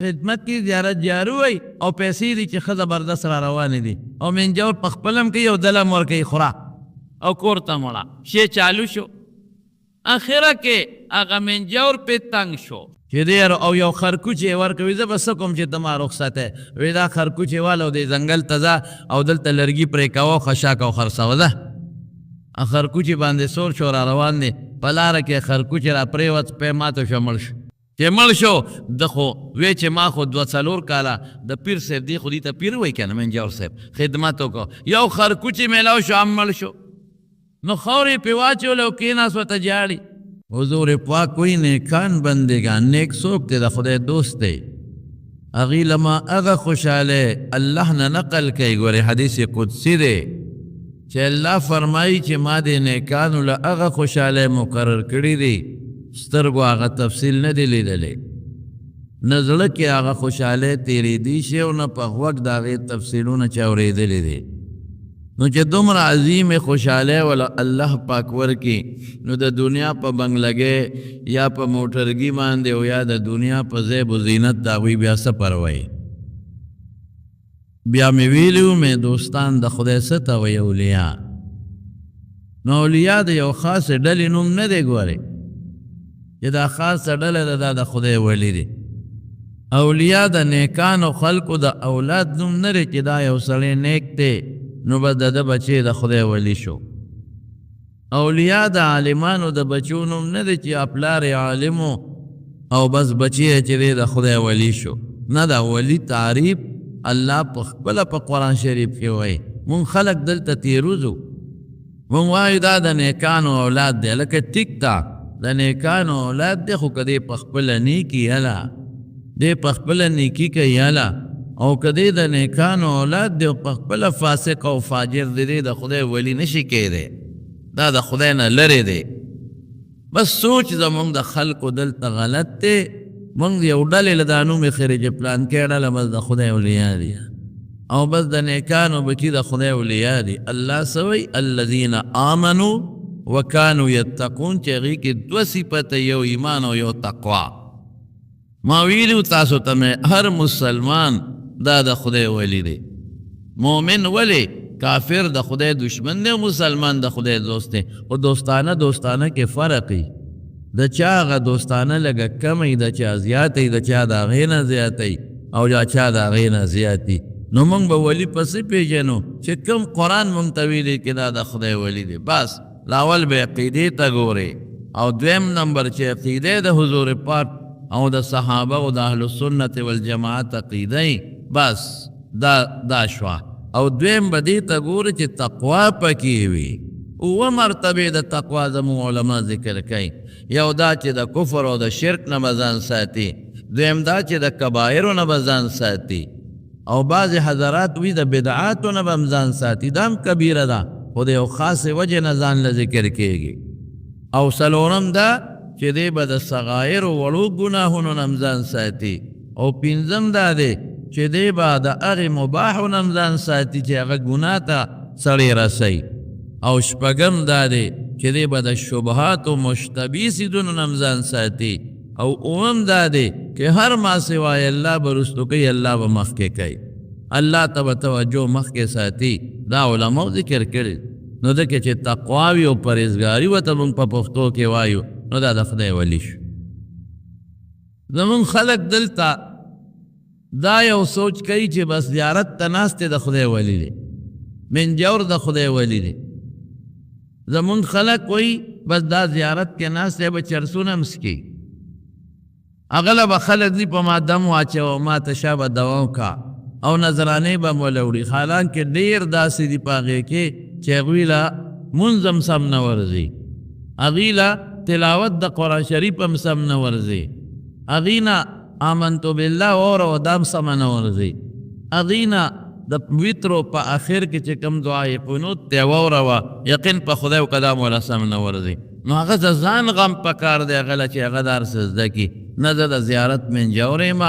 خدمت کی زیارت جارو وي او پیسې دي چې ښه زبردست را روانې دي او منجور په خپلم کوي او دلم ورکوي خورا او کور ته مړه شی چالو شو اخره کې هغه منجور پې تنګ شو چې دی او یو خرکوچې ورکوي زه به څه کوم چې ته ما رخصته وایي دا خرکوچې والا دی ځنګل ته ځه او دلته لرګي پرې کوه خشاک او خرڅوه ده خرکوچې باندې سور شو را روان دی په لاره کې خرکوچې را پرېوت پی ماته شو مړ شو چې مړ شو ده خو وی چې ما خو 2-4 کاله د پیر صاحب دی خو دې ته پیر وایي که نه منجور صاحب خدمت وکړو یو خرکوچې میلاو شو هم مړ شو نو خورې پې واچول او کېناست ورته جاړي حضور پاک کوئی نیکان بندگان نیک څوک دی د خدای دوست دی هغې لما هغه خوشحالی الله نه نقل کوي ګورې حدیث قدسی دی چې الله فرمایي چې ما د نیکانو له هغه خوشحالی مقرر کړي دی سترګو هغه تفصیل نه دی لیدلی نه زړه کې هغه خوشحالی تېرېدی شي او نه په غوږ د هغې تفصیلونه چا اورېدلی دی نو چې دومره عظیم خوشحالی ولا الله پاک ورکړي نو د دنیا په بنګلګۍ یا په موټرګي باندې او یا د دنیا په زیب و زینت د هغوی بیا څه پروايي بیا مې ویلي مې دوستان د خدای څه ته وایي اولیا نو اولیا د یو خاصې ډلې نوم نه دی ګورې چې دا خاصه ډله ده دا د خدای ولی دی اولیا د نیکانو خلقو د اولاد نوم نه دی چې دا یو سړی نیک دی نو بس د ده بچی د خدای ولی شو اولیا د عالمانو د بچو نوم نه دی چې پلار یې عالمو او بس بچی یې چې دی د خدای ولی شو نه دا ولی تعریف الله په خپله په قرآن شریف کې وایي مونږ خلق دلته تیروزو مونږ وایو دا د نیکانو اولاد دی لکه ټیک ده د نیکانو اولاد دی خو که دی په خپله نیکي یله دی په خپله نیکي کوي یله او که دی د نیکانو اولاد دی په خپله فاسق او فاجر دی د خدای ولی نشي کیدی دا د خدای نه لرې دی بس سوچ زمونږ د خلقو دلته غلط دی مونږ یو ډلې له دا نوم یې خیرې چې پلانکې ډله بس د خدای اولیا دي او بس د نیکانو بچي د خدای اولیا دي الله څه وایي الذین آمنوا وکانو یتقون چې هغې کې 2 صفته یو ایمان او یو تقوا ما ویلو تاسو ته مې هر مسلمان دا د خدای ولی دی مومن ولی کافر د خدای دشمن دی مسلمان د خدای دوست دی او دوستانه کې فرق دی د چا هغه دوستانه لږه کمی د چا زیاتی د چا د هغې نه زیاتی او یا چا د هغې نه زیاتی نو موږ به ولی پسې پیژنو چې کوم قرآن موږ ته ویلی کې دا د خدای ولی دی بس لاول به عقیدې ته ګورې او دویم نمبر چې عقیدې د حضور پاک او د صحابه او د اهل سنت والجماعت عقیده بس دا شوا او دویم به دې ته ګورې چې تقوا پکې وي اوه مرتبې د تقوا زموږ علما ذکر کوي یو دا چې د کفر او د شرک نه به ځان ساتي دویم دا چې د کبایرو نه به ځان ساتي او بعضې حضرات وي د بدعاتو نه به هم ځان ساتي دا هم کبیره ده خو د یو خاصې وجې نه ځان له ذکر کېږي او څلورم دا چې دی به د صغایرو وړو ګناهونو نه هم ځان ساتي او پنځم دا دی چې دی به د هغې مباحو نه هم ځان ساتي چې هغه ګناه ته سړی رسوي او شپږم دا دی چې دی به د شبهاتو مشتبي څیزونو نه هم ځان ساتي او اوم دا دی چې هر ما سوای الله به رستو کوي الله به مخکې کوي الله ته به توجه مخکې ساتي دا علماو ذکر کړي نو دکې چې تقوا وي او پرهیزګاري ورته موږ په پښتو کې وایو نو دا د خدای ولی شو زمونږ خلک دلته دا یو سوچ کوي چې بس زیارت ته ناست د خدای ولی دی منجور د خدای ولی دی زمونږ خلک وایي بس دا زیارت کې ناست دی به چرسونه هم څکي هغه به خلک ځي په ما دم واچوه ما ته شا به دوا وکړه او نظرانې به م ولوړي حالانکې ډېر داسې دي په هغې کې چې هغوی له مونځ هم سم نه ورځي هغوی له تلاوت د قرآن شریف هم سم نه ورځي هغوی نه آمنتو بالله واوره دا هم سمه نه ورځي هغوی نه د ویترو په آخر کې چې کوم دعای قنوت دی واوره وه یقین په خدای و کلام والا سم نه ورځي نو هغه د ځان غم پکار دی هغه له چې هغه د هر څه زده کړي نه زه د زیارت منجور یم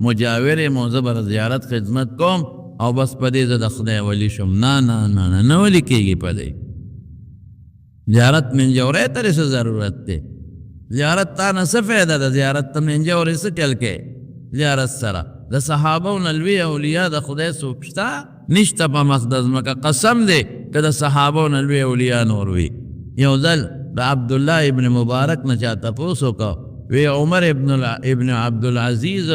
مجاور یم او زه به زیارت خدمت کوم او بس په دې زه د خدای ولی شم نه ولی کېږي په دې زیارت منجورۍ ته څه ضرورت دی زیارت تا نه څه فایده ده زیارت ته منجورۍ څه چل کې زیارت سره د صحابو نه لوی اولیاء د خدای څوک شته نشته په مخ د ځمکه قسم دی که د صحابو نه لوی اولیاء نور وي یو ځل د عبدالله ابن مبارک نه چا تپوس وکړ وی عمر ابن عبدالعزیز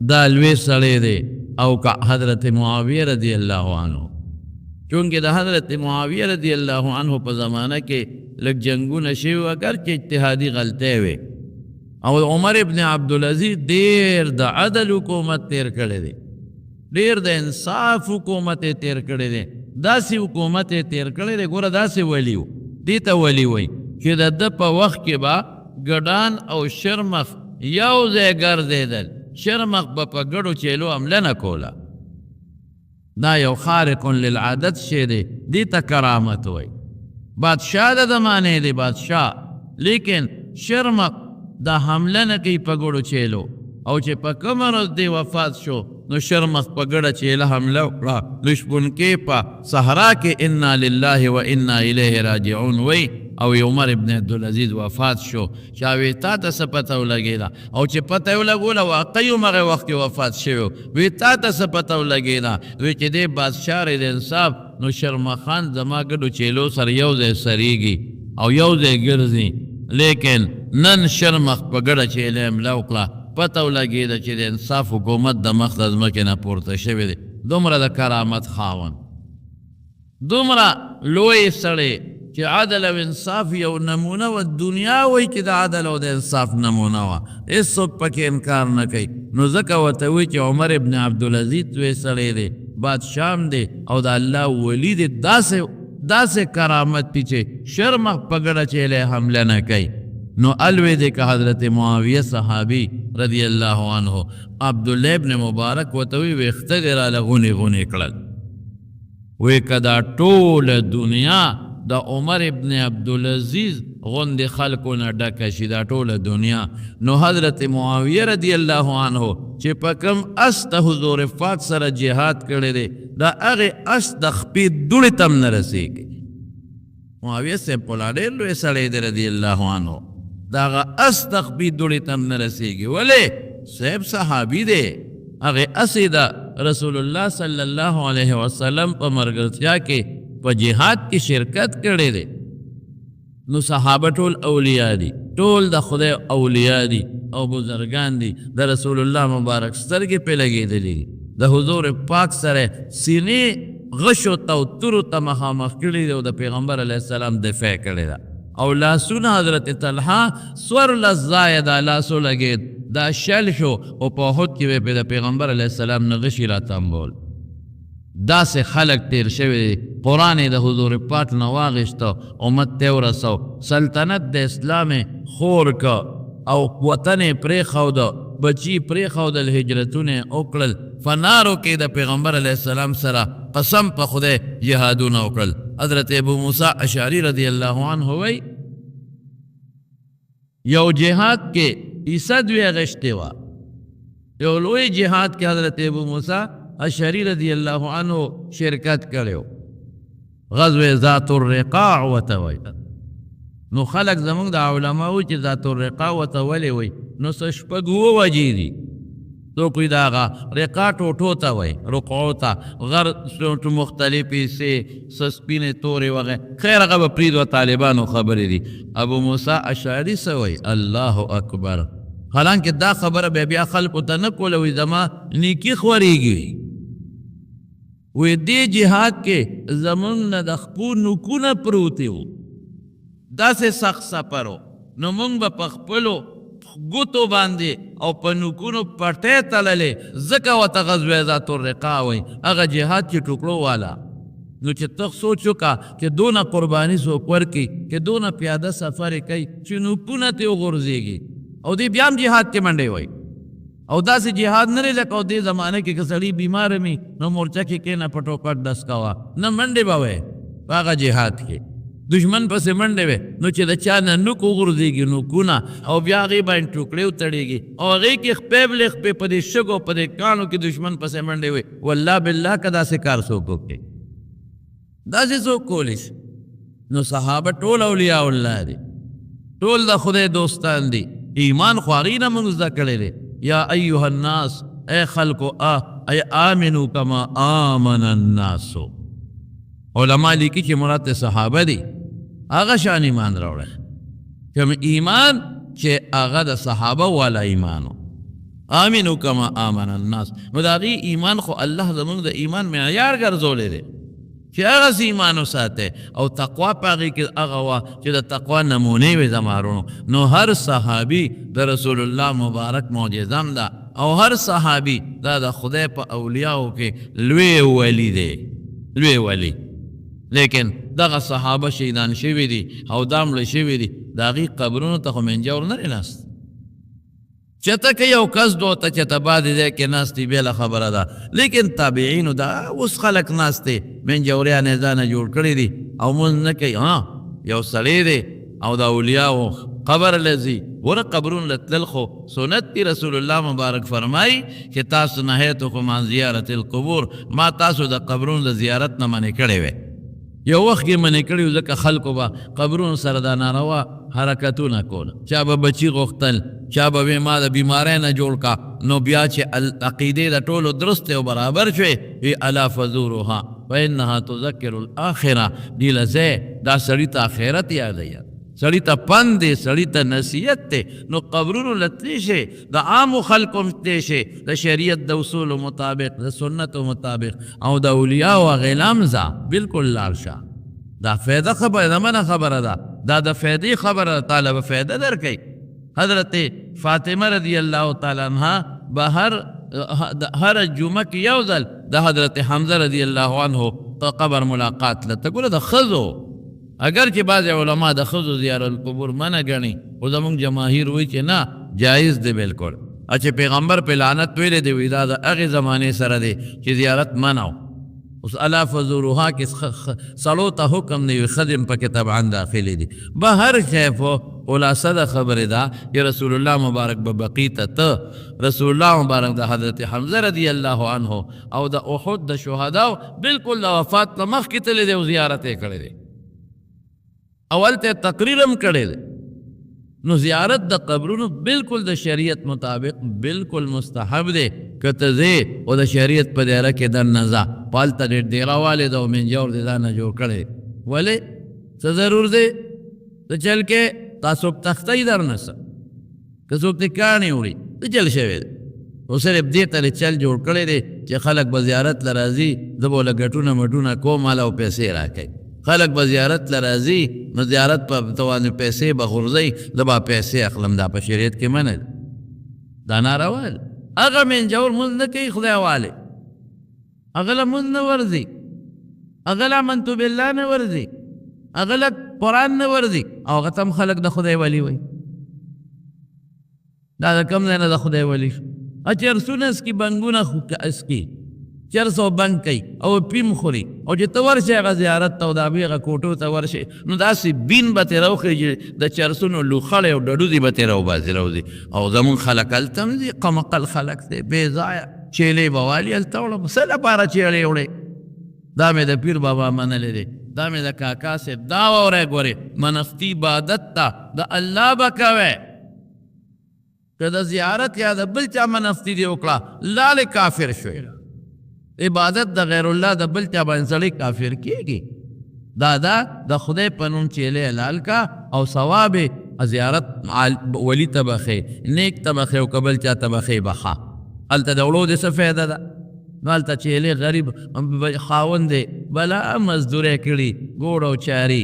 دا لوی سړی دی او که حضرت معاویه رضی الله عنه چونکه د حضرت معاویه رضی الله عنه په زمانه کې لږ جنګونه شوي وو اگر چې اجتهادي غلطۍ وې او عمر ابن عبدالعزیز ډېر د عدل حکومت تیر کړی دی ډېر د انصاف حکومت یې تیر کړی دی داسې حکومت یې تیر کړی دی ګوره داسې ولی و دې ته ولی وایي چې د ده په وخت کې به ګډان او شرمخ یو ځای ګرځېدل شرمخ به په ګډو چیلو حمله نه کوله دا یو خارق للعادت شی دی دې ته کرامت وایي بادشاہ د زمانې دی بادشاہ لیکن شرمخ دا حمله نه کوي په ګډو چیلو او چې په کومه ورځ دی وفات شو نو شرمخ په ګډه چیله حمله وکړه نو شپونکې په صحرا کې انا لله و انا الیه راجعون وی او عمر ابن عبدالعزیز وفات شو چا وی تا ته څه پته ولګېده او چې پته یې ولګوله واقعي همغه وخت کې وفات شوی وی تا ته څه پته ولګېده وی چې دی بادشاه د انصاف نو شرمخان زما ګډو چیلو سره یو ځای سریږي او یو ځای ګرځي لیکن نن شرمخ په ګډه چیله حمله وکړه پته ولګېده چې د انصاف حکومت د مخ د ځمکې نه پورته شوی دی دومره د کرامت خاوند دومره لوی سړی چې عدل او انصاف یو نمونه و دنیا وایي چې د عدل او د انصاف نمونه وه هېڅوک پکې انکار نه کوي نو ځکه ورته وایي چې عمر ابن عبدالعزیز لوی سړی دی بادشاه دی او د الله ولی دی داسې کرامت دی چې شرمخ په ګډه چیلی حمله نه کوي نو الوی دی که حضرت معاویه صحابی رضی الله عنه عبدالله ابن مبارک وتوی ویخته دی را لغونی غونی کړل وی که دا ټوله دنیا د عمر ابن عبدالعزیز غوندې خلکو نه ډکه شي دا ټوله دنیا نو حضرت معاویه رضی الله عنه چې په کوم اس د حضور پاک سره جهاد کړی دی دا هغې اس د خپې دوړې ته هم نه رسېږي معاویه صاحب پولا ډېر لوی سړی دی رضی الله عنه دا هغه اس د خپې دوړې ته هم نه رسېږي ولې صاحب صحابي دی هغې اسې د رسول الله صلی الله علیه وسلم په ملګرتیا کې په جهاد کې شرکت کړی دی نو صحابه ټول اولیاء دي ټول د خدای اولیاء دي او بزرگان دي د رسول الله مبارک سترګې پې لګېدلي دي د حضور پاک سره سینې غشو ته او تورو ته مخامخ کړي دي او د پیغمبر علیه السلام دفاع کړې ده او لاسونه حضرت طلحه څوارلس ځایه دا لاسو لګېد دا شل شو او په احد کې به د پیغمبر علیه السلام نه غشي راتمبول داسې خلق تیر شوی دی قرآن د حضور پاک نه واغېسته امت ته ورسو سلطنت د اسلام خور که او وطن یې پرېښوده بچي پرېښودل هجرتونه یې وکړل فنارو کې د پیغمبر علیه السلام سره قسم په خدای جهادونه وکړل حضرت ابو موسی اشعری رضی الله عنه وی یو جهاد کې عیسی دوی اغشتې وه یو لوی جهاد کې حضرت ابو موسی اشعری رضی الله عنه شرکت کړو غزوه ذات الرقاع وتوي نو خلق زمونږ د علماو چې ذات الرقاع وتولې وي نو څه شپږ اووه وجې دي څوک وایي د هغه رقاع ټوټو ته وایي رقعو ته غر مختلفې سې څه سپینې تورې وغیره خیر هغه به پرېږدو طالبانو خبرې دي ابو موسی اشعري څه وایي الله اکبر حالانکه دا خبره بیا خلکو ته نه کوله وایي زما نیکي خورېږي وی دی جهاد کې زمونږ نه د خپو نوکونه پروتې وو داسې سخت سفر و نو مونږ به په خپلو ګوتو باندې او په نوکونو پټۍ تړلې ځکه ورته غزوه ذات الرقاع وایي هغه جهاد چې ټوکړو والا نو چې ته سوچ وکړه چې دونه قرباني څوک ورکړي چې دونه پیاده سفر یې کوي چې نوکونه ترې وغورځېږي او دی بیا هم جهاد کې منډې وایي او داسې جهاد نه لکه او دې زمانه کې که سړي بیمار وي نو مورچه کې کېنه په ټوکټ ډس کوه نه منډې به وی په هغه جهاد کې دشمن پسې منډې وی نو چې د چا نه نوک وغورځېږي نوکونه او بیا هغې باندې ټوکړې وتړېږي او هغې کې خپې بلې خپې په دې شګو په دې کاڼو کې دشمن پسې منډې وی والله بالله که داسې کار څوک وکړي داسې څوک کولی شي نو صحابه ټول اولیاء الله دي ټول د خدای دوستان دي ایمان خو هغې نه موږ زده کړی دی یا ایها الناس اے خلقو اے آمنو کما آمن الناسو. علماء لیکي چې مراد صحابه دي هغه شان ایمان راوړل، کوم ایمان چې هغه د صحابه والا ایمانو. آمنو کما آمن الناس، نو د هغې ایمان خو الله زمونږ د ایمان معیار ګرځولی دی چې هغسې ایمان وساتی، او تقوا په هغې کې هغه وه چې د تقوا نمونې وې د مارونو. نو هر صحابي د رسول الله مبارک معجزم ده، او هر صحابي دا د خدای په اولیاو کې لوی ولی دی، لوی ولی. لیکن دغه صحابه شهیدان شوي دي او دا مړه شوي دي، د هغې قبرونو ته خو منجور نه دی ناست. چته که یو کس دوته چته بعد دی کې ناست دی بېله خبره ده، لیکن تابعینو دا اوس خلک ناست دی منجوریان یې ځانه جوړ کړي دي او مونځ نه کوي. یو سړی دی او د اولیاو قبر لذي ور قبرون لتلل خو سنت دی. رسول الله مبارک فرمای چې تاسو نهیتکم عن زیارت القبور، ما تاسو د قبرون د زیارت نه منې کړی وی. یو وخت کې منې کړي وو ځکه خلکو به قبرونو سره دا ناروا حرکتونه کول، چا به بچي غوښتل، چا به ما د بیماری نه جوړ کا. نو بیا چې عقیدې د ټولو درست او برابر شوې، وی الا فزوروها فانها تذکر الاخره، دی لځئ دا سړي ته آخرت یادوي، سړی ته پند دی، سړی ته نصیحت دی. نو قبرونو لتلی شي د عامو خلکو متلی شي د شریعت د اصولو مطابق، د سنتو مطابق، او د اولیاو غلام ځه بالکل لاړ شه. دا فایده خبره ده، منه خبره ده، دا د فایدې خبره ده، تعالی به فایده درکوي. حضرت فاطمه رضی الله تعالی عنها به هر جمعه کې یو ځل د حضرت حمزه رضی الله عنه قبر ملاقات لته. ګوره د ښځو اگر چې بعض علما د ښځو زیارت القبور منع ګڼي، خو زموږ جماهیر وایي چې نه، جایز دی بالکل. چې پیغمبر په لعنت ویلی دی، وایي دا د هغې زمانې سره دی چې زیارت منع و. اوس الا فزوروها کې سړو ته حکم دی، ښځې پکې طبعا داخلي دي. به هر کیف خلاصه د خبرې ده چې رسول الله مبارک به بقي ته رسول الله مبارک د حضرت حمزه رضی الله عنه او د احد د شهداو بالکل د وفات نه مخکې تللی دی او زیارت یې کړی دی، اول ته تقریر هم کړی دی. نو زیارت د قبرونو بالکل د شریعت مطابق بالکل مستحب دی. که ته ځې او د شریعت په دایره کې دننه ځه، پالته ډېر ډیره والې ده او منجور دې ځانه جوړ کړی. ولې څه ضرور دی ته چل کې تا څوک تختۍ در نه څه، که څوک دې کاڼې وړي ته چل شوی دی. خو صرف دې ته چل جوړ کړی دی چې خلک به زیارت له راځي، زه به له ګټونه مټونه کوم ماله او پیسې راکوي. خلق به زیارت لرازی، نو زیارت په توانو پیسې به غورځي، زه به پیسې اخلم. دا په شریعت کې منع ده، دا ناروا ده. هغه منجور مونځ نه کوي خدای والې، هغه له مونځ نه ورځي، هغه له آمنت بالله نه ورځي، هغه له قرآن نه ورځي، او هغه ته هم خلک د خدای ولی وایي. دا د کوم ځای نه د خدای ولی شو؟ چرسونه اسکي، بنګونه اسکي، چرس او بنګ کوي او پیم خوري، او چې ته ورشې هغه زیارت ته او د هغې هغه کوټو ته ورشې، نو داسې بین به ترې راوخېږي د چرسونو لوخړې او ډډوزې به ترې راوباسي راوځي. او زمونږ خلک هلته هم ځي، قمقل خلک دی، بې ځایه چیلې به والي هلته وړم. څه لپاره چیلې وړې؟ دا مې د پیر بابا منلی دی، دا مې د کاکا صاحب. دا واورئ ګورې، منفتی عبادت ته د الله به کوئ، که د زیارت یا د بل چا منفتی دی وکړه لالې کافر شوی. عبادت د غیر الله د بل چا باندې سړی کافر کیږي. دا د خدای په نوم چیلې حلال کا او ثواب زیارت ولی ته بخې، نیک ته بخې، او که بل چا ته بخې بخه. هلته د وړو د څه فایده ده؟ نو هلته چیلې غریب خاوند دی، بلا مزدورۍ کړي، ګوړ او چاري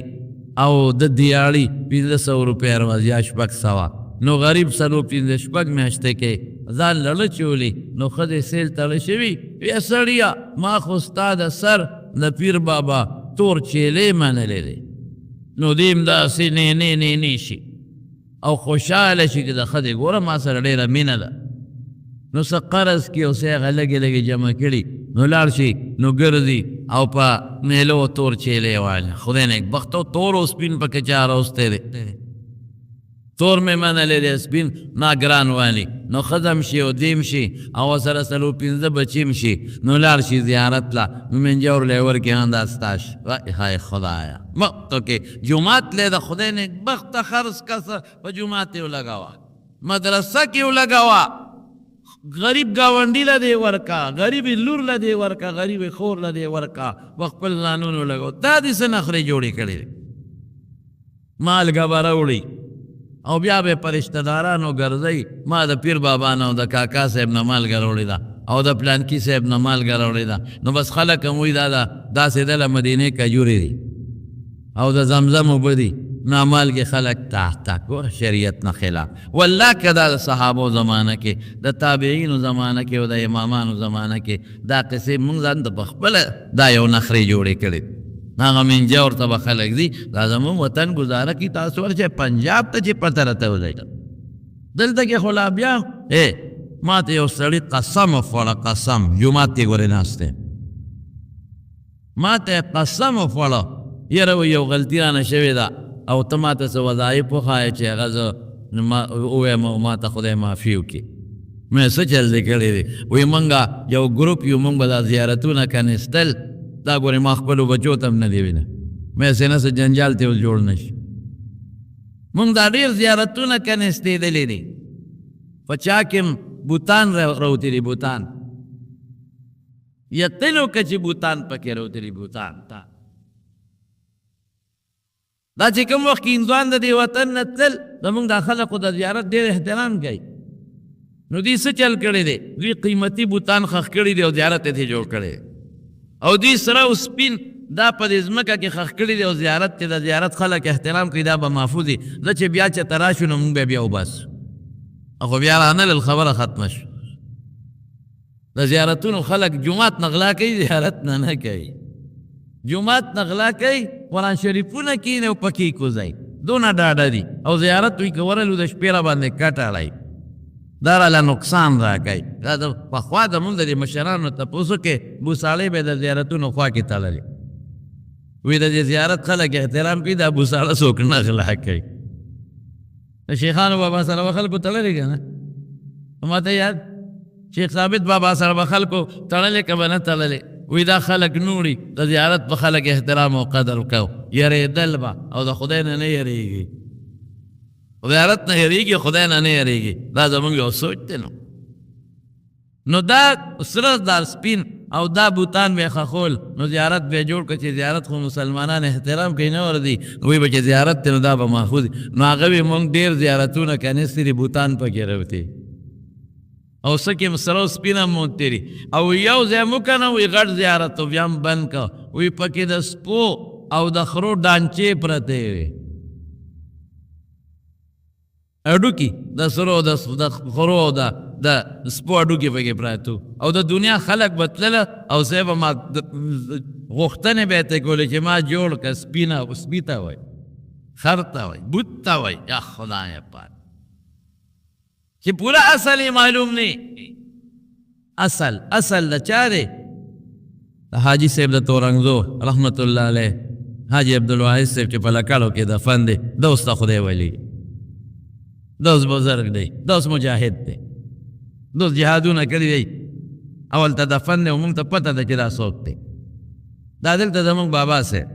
او د دیاړي 1500 روپۍ ورځ یا 600. نو غریب سلو 15 میاشتې کې ځان لړه چولی، نو ښځې سیل تړه شوي، یا سړیه ما خو ستا د سر د پیر بابا تور چیلې منلی دی. نو دیم داسې نه شي او خوشحاله شي چې د ښځې ګوره ما سره ډېره مینه ده، نو څه قرض کړي او څه هغه لږې جمع کړي، نو لاړ شي نو ګرځي او په میلو تور چیلې واله. خدای نیکبخته او تور او سپین پکې چا راوستی دی. تور مې منلی دی، سپین ناګران والي. نو ښځه شي او دیم شي او سره 15 بچیم شي، نو لاړ شي زیارت له، نو منجور لی ورکړي دا ستا شي. های خدایه مخته کې جومات لی د خدای نیکبخته خرڅ کسه په جومات یې ولګوه، مدرسه کې ولګوه، غریب گاونډي له دې ورکا، غریب لور له دې ورکا، غریب خور له دې ورکا، په خپل ځانونو لګو. دا دې څه نخرې جوړې کړې دي؟ مالګه به راوړي او بیا به په رشته دارانو ګرځئ، ما د پیر بابا نه او د کاکا صاحب نه مالګه راوړې ده او د پلانکي صاحب نه مالګه راوړې ده. نو بس خلک هم وایي داسې دله مدینې کجورې دي او د زمزم اوبه دي. نامالګې خلک تحته ګوره شریعت نه خلاف. والله که دا د صحابو زمانه کې، د تابعینو زمانه کې او د امامانو زمانه کې دا قصې مونږ ځان د پخپله دا یو نخرې جوړې کړې. هغه منجه ورته به خلک دي دا زموږ وطن ګزاره کي. تاسو ورشئ پنجاب ته چې پته راته ولګي، دلته کې خو لا بیا ما ته یو سړي قسم وخوړه، قسم جومات کې ګورې ناست دی، ما ته قسم وخوړه یاره یو غلطي رانه شوې ده او ته ما ته څه وظایف وښایه چې هغه زه ووایم او ما ته خدای معافي وکړي. مې څه چل دی کړی دی؟ وایي مونږ یو ګروپ یو، مونږ به دا زیارتونه کنیستل، دا ګورې ما خپلو بچو ته هم نه دی وینه. مې څه نه څه جنجال ته اوس جوړ نه شي. مونږ دا ډېر زیارتونه کنیستېدلي دي، په چا کې هم بوتان راوتي دي، بوتان یقینو که چې بوتان پکې راوتي دي، بوتان تا دا چې کوم وخت کې هندوان د دې وطن نه تلل، زمونږ دا خلقو د زیارت ډېر احترام کوي. نو دوی څه چل کړی دی؟ دوی قیمتي بوتان خښ کړي دي او زیارت یې جوړ کړی، او دوی سره او سپین دا په دې ځمکه کې خښ کړي دي او زیارت چې د زیارت خلک احترام کوي، دا به محفوظ وي. زه چې بیا چېرته راشو نو مونږ به بیا وباسو، خو بیا رانلل خبره ختمه شو. د زیارتونو خلک جومات نه غلا کوي، زیارت نه کوي. جومات نه غلا کوي، قرآن شریفونه کښېني او پکې کوزئ، دونه ډاډه دي. او زیارت دوی که ورلو د شپې را باندې کټ اړئ، دا راله نقصان را کوي. دا د پخوا زمونږ د دې مشرانو تپوسو کې بوساړې به د زیارتونو خوا کې تړلې وی، د دې زیارت خلک احترام کوي، دا بوساړه څوک نه غلا کوي. د شیخانو بابا سره به خلکو تړلې که نه؟ ما ته یاد شیخ ثابت بابا سره به خلکو تړلې که به نه تړلې؟ وی دا خلک نوړي، د زیارت په خلک احترام او قدر کو، یریدل به او د خدای نه نه یریږي، زیارت نه یریږي، خدای نه نه یریږي. دا زمونږ یو سوچ دی. نو دا سره دا سپین او دا بوتان به خخول، نو زیارت به جوړ کړ چې زیارت خو مسلمانان احترام کوي نه وردي، وی به چې زیارت دی نو دا به محفوظ. نو هغه به مونږ ډېر زیارتونه کنیستې دي بوتان پکې راوتي او سکه مسرو سپینا مونتری او یو ځای مو کنه وی غټ زیارت بیا هم بند کا، وی پکې د سپو او د خرو ډانچې پرته وي، اډوکی د سرو د خرو د سپو اډوکی پکې پراته، او د دنیا خلق بتلله او صاحب ما غوښتنې به ته کولې چې ما جوړ که سپینا سپیتا وای، خرتا وای، بوتا وای، یا خدای پاک چې پورا اصل یې معلوم نه. اصل د چا دی؟ د حاجي صاحب د تورنګزو رحمت الله علیه، حاجي عبدالواحد صاحب چې په لکړو کې دفن دی، دا اوس د خدای ولی، دا اوس بزرګ دی، دا اوس مجاهد دی، دا اوس جهادونه کړي دی، اول ته دفن دی او موږ ته پته ده چې دا څوک دی. دا دلته زموږ بابا صاحب،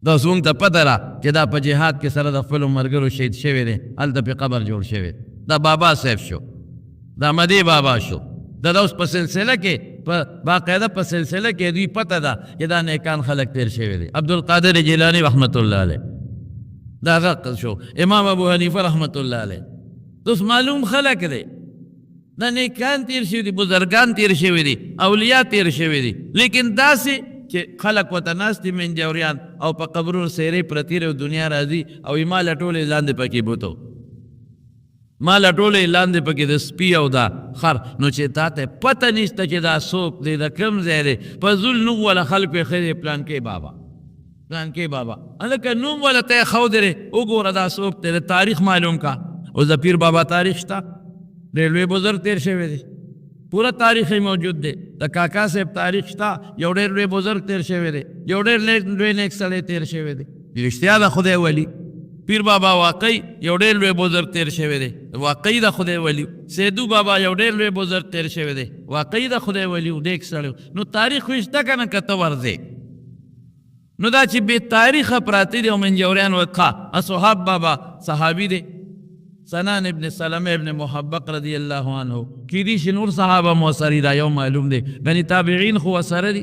دا اوس موږ ته پته ده چې دا په جهاد کې سره د خپلو ملګرو شهید شوی دی، هلته پې قبر جوړ شوی. دا بابا صاحب شو، دا مدی بابا شو. دا اوس په سلسله کې په باقاعده په سلسله کې دوی پته ده چې دا نیکان خلک تیر شوی دی. عبدالقادر جیلانی رحمت الله علیه دا غق شو، امام ابو حنیفه رحمت الله علیه. اوس معلوم خلک دی، دا نیکان تیر شوی دی، بزرگان تیر شوی دی، اولیاء تیر شوی دی، لیکن داسې چې خلک ورته ناست دي منجوریان او په قبرونو سیرې پرتې او دنیا راځي او ما لټولې لاندې پکې بوتو، ما لټولې لاندې پکې د سپي او دا خر. نو چې تا ته پته نشته چې دا څوک دی، د کوم ځای دی، په زول نوم والا خلکو یې ښه دی پلانکې بابا، پلانکې بابا، هلکه نوم والا ته یې ښودلی، وګوره دا څوک دی، د تاریخ معلوم کا. اوس د پیر بابا تاریخ شته، ډېر لوی بزرګ تیر شوی دی، پورا تاریخ موجود دی. د کاکا صاحب تاریخ شته، یو ډېر لوی بزرګ تیر شوی دی، یو ډېر لوی نیک سړی تیر شوی دی. رښتیا د خدای ولی پیر بابا واقعي یو ډېر لوی بزرګ تیر شوی دی، واقعي د خدای ولی. سیدو بابا یو ډېر لوی بزرګ تیر شوی دی، واقعي د خدای ولی نیک سړی. نو تاریخ خو شته که نه که ته ورځې؟ نو دا چې بې تاریخه پراته دي او منجوریان وکړه. اصحاب بابا صحابي دی، سنان ابن سلمہ ابن محبق رضی اللہ عنہ کیدی شنور صحابہ موسری دا یوم معلوم دے گنی تابعین خو سر دی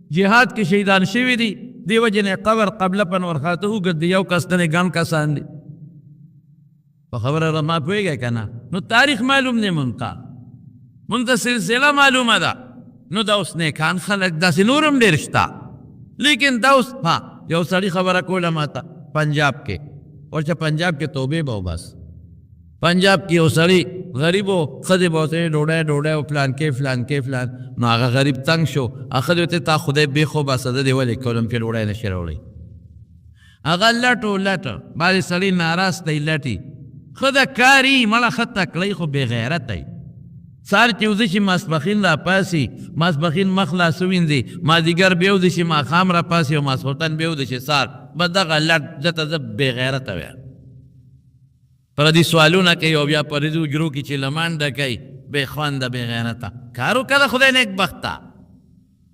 جہاد کے شہیدان شوی دی دیو جن قبر قبل پن ورخاتو گد دیو کستنے گن کسان دی خبر رما پوئے گئے کنا نو تاریخ معلوم دے منتا منتا سلسلہ معلوم دا نو دا اس نیکان خلق دا سنورم دے رشتا لیکن دا اس یو سڑی خبر کولا ماتا پنجاب کے اور چا پنجاب کے توبے باو بس پنجاب کی او سڑی غریبو خدی بہتے ڈوڑے او فلان کے نو آغا غریب تنگ شو آخد ہوتے تا خدای بے خوب آسده دے ولی کولم کے ڈوڑے نشروڑی آغا لٹو بازی سڑی ناراست دی لٹی خدا کاری ملا خط تکلی خو بے غیرت دی سار چیوزشی ماسبخین را پاسی ماسبخین مخلا سوین دی ما دیگر بیوزشی ما خام را پاسی و ماسخوتن بیوزشی سار بدغا لٹ جتا زب بے غیرت ہویا پر دی سوالونا کئی او بیا پر دی اجرو کی چی لمان دا کئی بے خوان دا بے غیرتا کارو کا دا خدای نیک بختا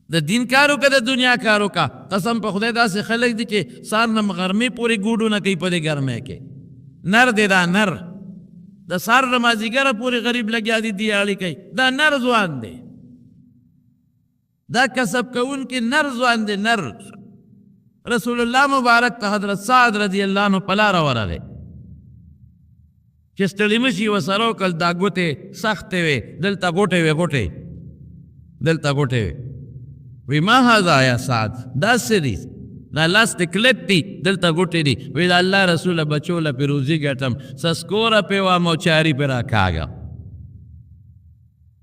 دا دین کارو کا دا دنیا کارو کا قسم پا خدای دا سے خلق دی چی سار نم غرمی پوری گوڑو نا کئی پا دی گرمے کے نر دے دا نر دا سار رمازی گر پوری غریب لگیا دی دیالی کئی دا نر زوان دے دا کسب کون کی نر زوان دے نر رسول اللہ مبارک تا حضرت سعد رضی اللہ عنہ پلا رو رہے چستلی مشی و سرو کل دا گوٹے سختے وے دلتا گوٹے وے وی ما حضا آیا سعد دا سری دا لاست کلت دی دلتا گوٹے دی وی دا اللہ رسول بچولا پی روزی گٹم سسکورا پی وامو چاری پی راکاگا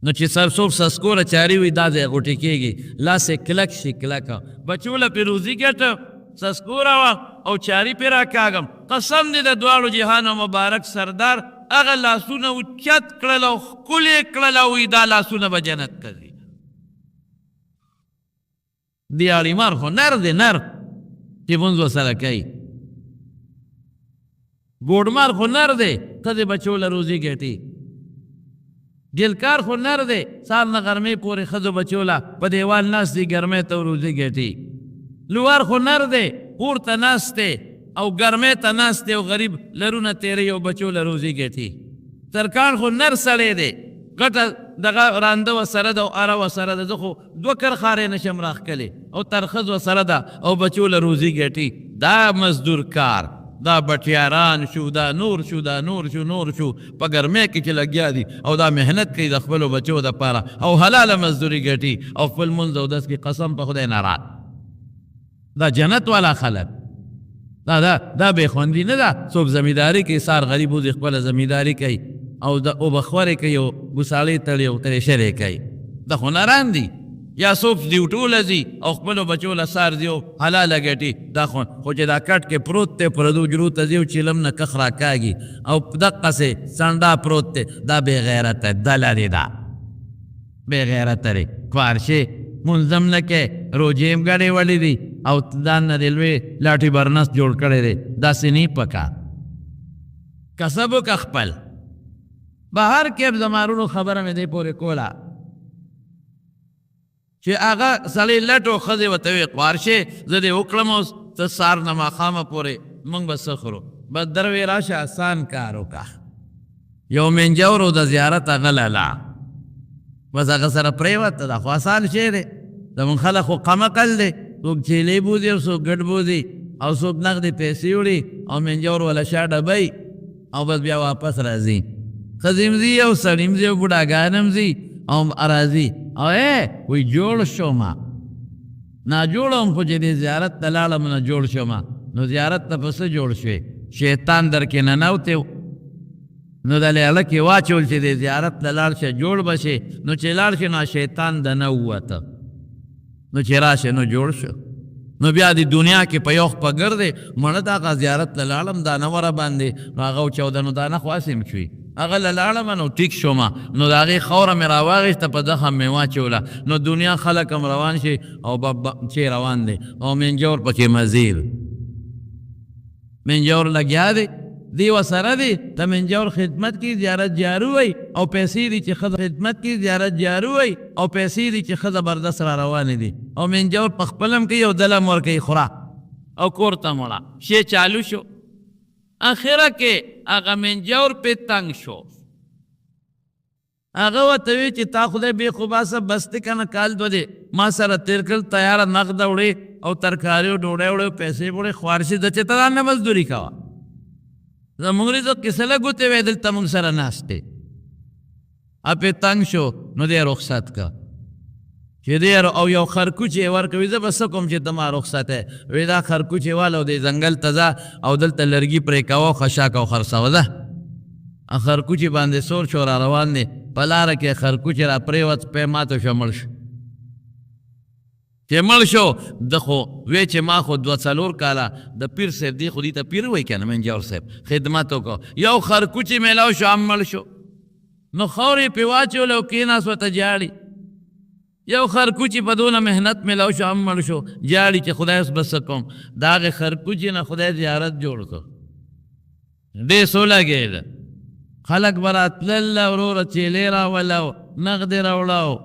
نو چی سب صوف سسکورا چاری وی دا دے گوٹے کیگی لاست کلک شی کلکا بچولا پی روزی گٹم سسکورا وا او چاری پی راکاگم قسم دی دا دوارو جہان و مبارک سردار اغا لاسونا و چت کللو کلی کللو وی دا لاسونا با جنت کردی دیاری مار خو نر دی نر چی منزو سرکی گوڑ مار خو نر دی خد بچولا روزی گیٹی گلکار خو نر دی سال نا گرمی پوری خد بچولا پا دیوال ناس دی گرمی تو روزی گیٹی لوار خو نر دی پور تا ناس دی او گرمی تا ناس دی او غریب لرونا تیری او بچولا روزی گیٹی ترکان خو نر سڑے دی گٹا دغا رانده و سرده و اره و سرده دخو دو کر خاره نشم راخ کلی او ترخز و سرده او بچول روزی گیٹی دا مزدور کار دا بٹیاران شو دا نور شو پا گرمے کی چی لگیا دی او دا محنت کی دخبل و بچو دا پارا او حلال مزدوری گیٹی او فل منز او دس کی قسم پا خدای نارات دا جنت والا خلق دا بے خوندی ندا صوب زمیداری کی سار غریبو دی خبل زمیداری کی او دا او بخوری کئی او گسالی تلی او تریشری کئی دا خوناران دی یا صوف دیو طول زی او خبلو بچولا سار دیو حلال گیٹی دا خون خوچے دا کٹ کے پروت تے پردو جروت زیو چلم نا کخرا کاگی او دقا سے سنڈا پروت تے دا بے غیرت ہے دلالی دا بے غیرت ہے کوارشے منظم نکے روجیم گاڑی والی دی او دان نا دلوے لاٹھی برنس جوڑ کرے دے دا سنی پکا کسبو کخپل بہر کیب زمارونو خبر میں دے پورے کولا چی آغا سلی لٹو خزی و توی قوارشے زدے اکلموس تسار نما خام پورے منگ بس سخرو بس دروی راشا آسان کارو کا یو من جورو دا زیارتا غلالا بس آغا سر پریوت دا خو آسان شے دے دا من خلقو قمقل دے سوک چیلی بودی و سوک گڑ بودی او سوک نقدی پیسی وڑی او من جورو والا شاڑا بای او بس بیا واپس رازی خزیم زی او سلیم زی او بڑاگانم زی او ارازی او وی جوڑ شو ما نا جوڑم خو جدی زیارت تلالم نا جوڑ شو ما نو زیارت تا پس جوڑ شوی شیطان در کے نناوتیو نو دلی علکی واچول چی دی زیارت تلال شا جوڑ بشی نو چی لال شی نا شیطان دا نووتا نو چی راشی نو جوڑ شو نو بیا دی دنیا کی پیوخ پا گردے منت آقا زیارت تلالم دا نورا باندے نو آقا چودنو دا نخواسیم شوی اغل العالم نو ٹک شما نو داغی خورا می راواغیش تا پا دخم میوا چولا نو دنیا خلقم روان شی او بابا چی روان دے او منجور پا چی مزیر منجور لگیا دے دیو سر دے تا منجور خدمت کی زیارت جارو وی او پیسی دی چی خدمت کی زیارت جارو وی او پیسی دی چی خد بردست را روانی دی او منجور پخپلم کی او دلم ورکی خورا او کورتا مولا شی چالو شو اخره کې هغه منجور په تنگ شو هغه ورته وی چې تا خدای بې خوباسه بس دی که نه کال دوه دی ما سره تېر کړل تیاره نغده وړې او ترکاري او ډوډۍ وړې او پیسې وړې خوارشي ده چې ته رانه مزدوري کوه زمونږ رزق کې څه لګوتې وی دلته مونږ سره ناست دی پې تنګ شو نو دی رخصت که چې دی او یو خرکوچ یې ورکوي زه به څه کوم چې ته ما رخصت یې وی دا خرکوچ یې واله او دی ځنګل ته ځه او دلته لرګي پرې کوه خشاک او خرڅوه ده خرکوچ باندې سور شو را روان دی په لاره کې خرکوچ را پرېوت پی ماته شو مړ شو چې مړ شو ده خو وی چې ما خو دوه څلور کاله د پیر صاحب دی خو دې ته پیر وایي که نه منجور صاحب خدمت وکړو یو خرکوچ یې میلاو شو هم مړ شو نو خاورې پې واچول او کېناست ورته جاړي یو خرکوچ په دونه محنت میلاو شو هم مړ شو جاړي چې خدای اوس به څه کوم د هغې خرکوچ نه خدای زیارت جوړ کړو ډېر څو لګېده خلق به راتلل وروره چیلې راولو نغدې راوړو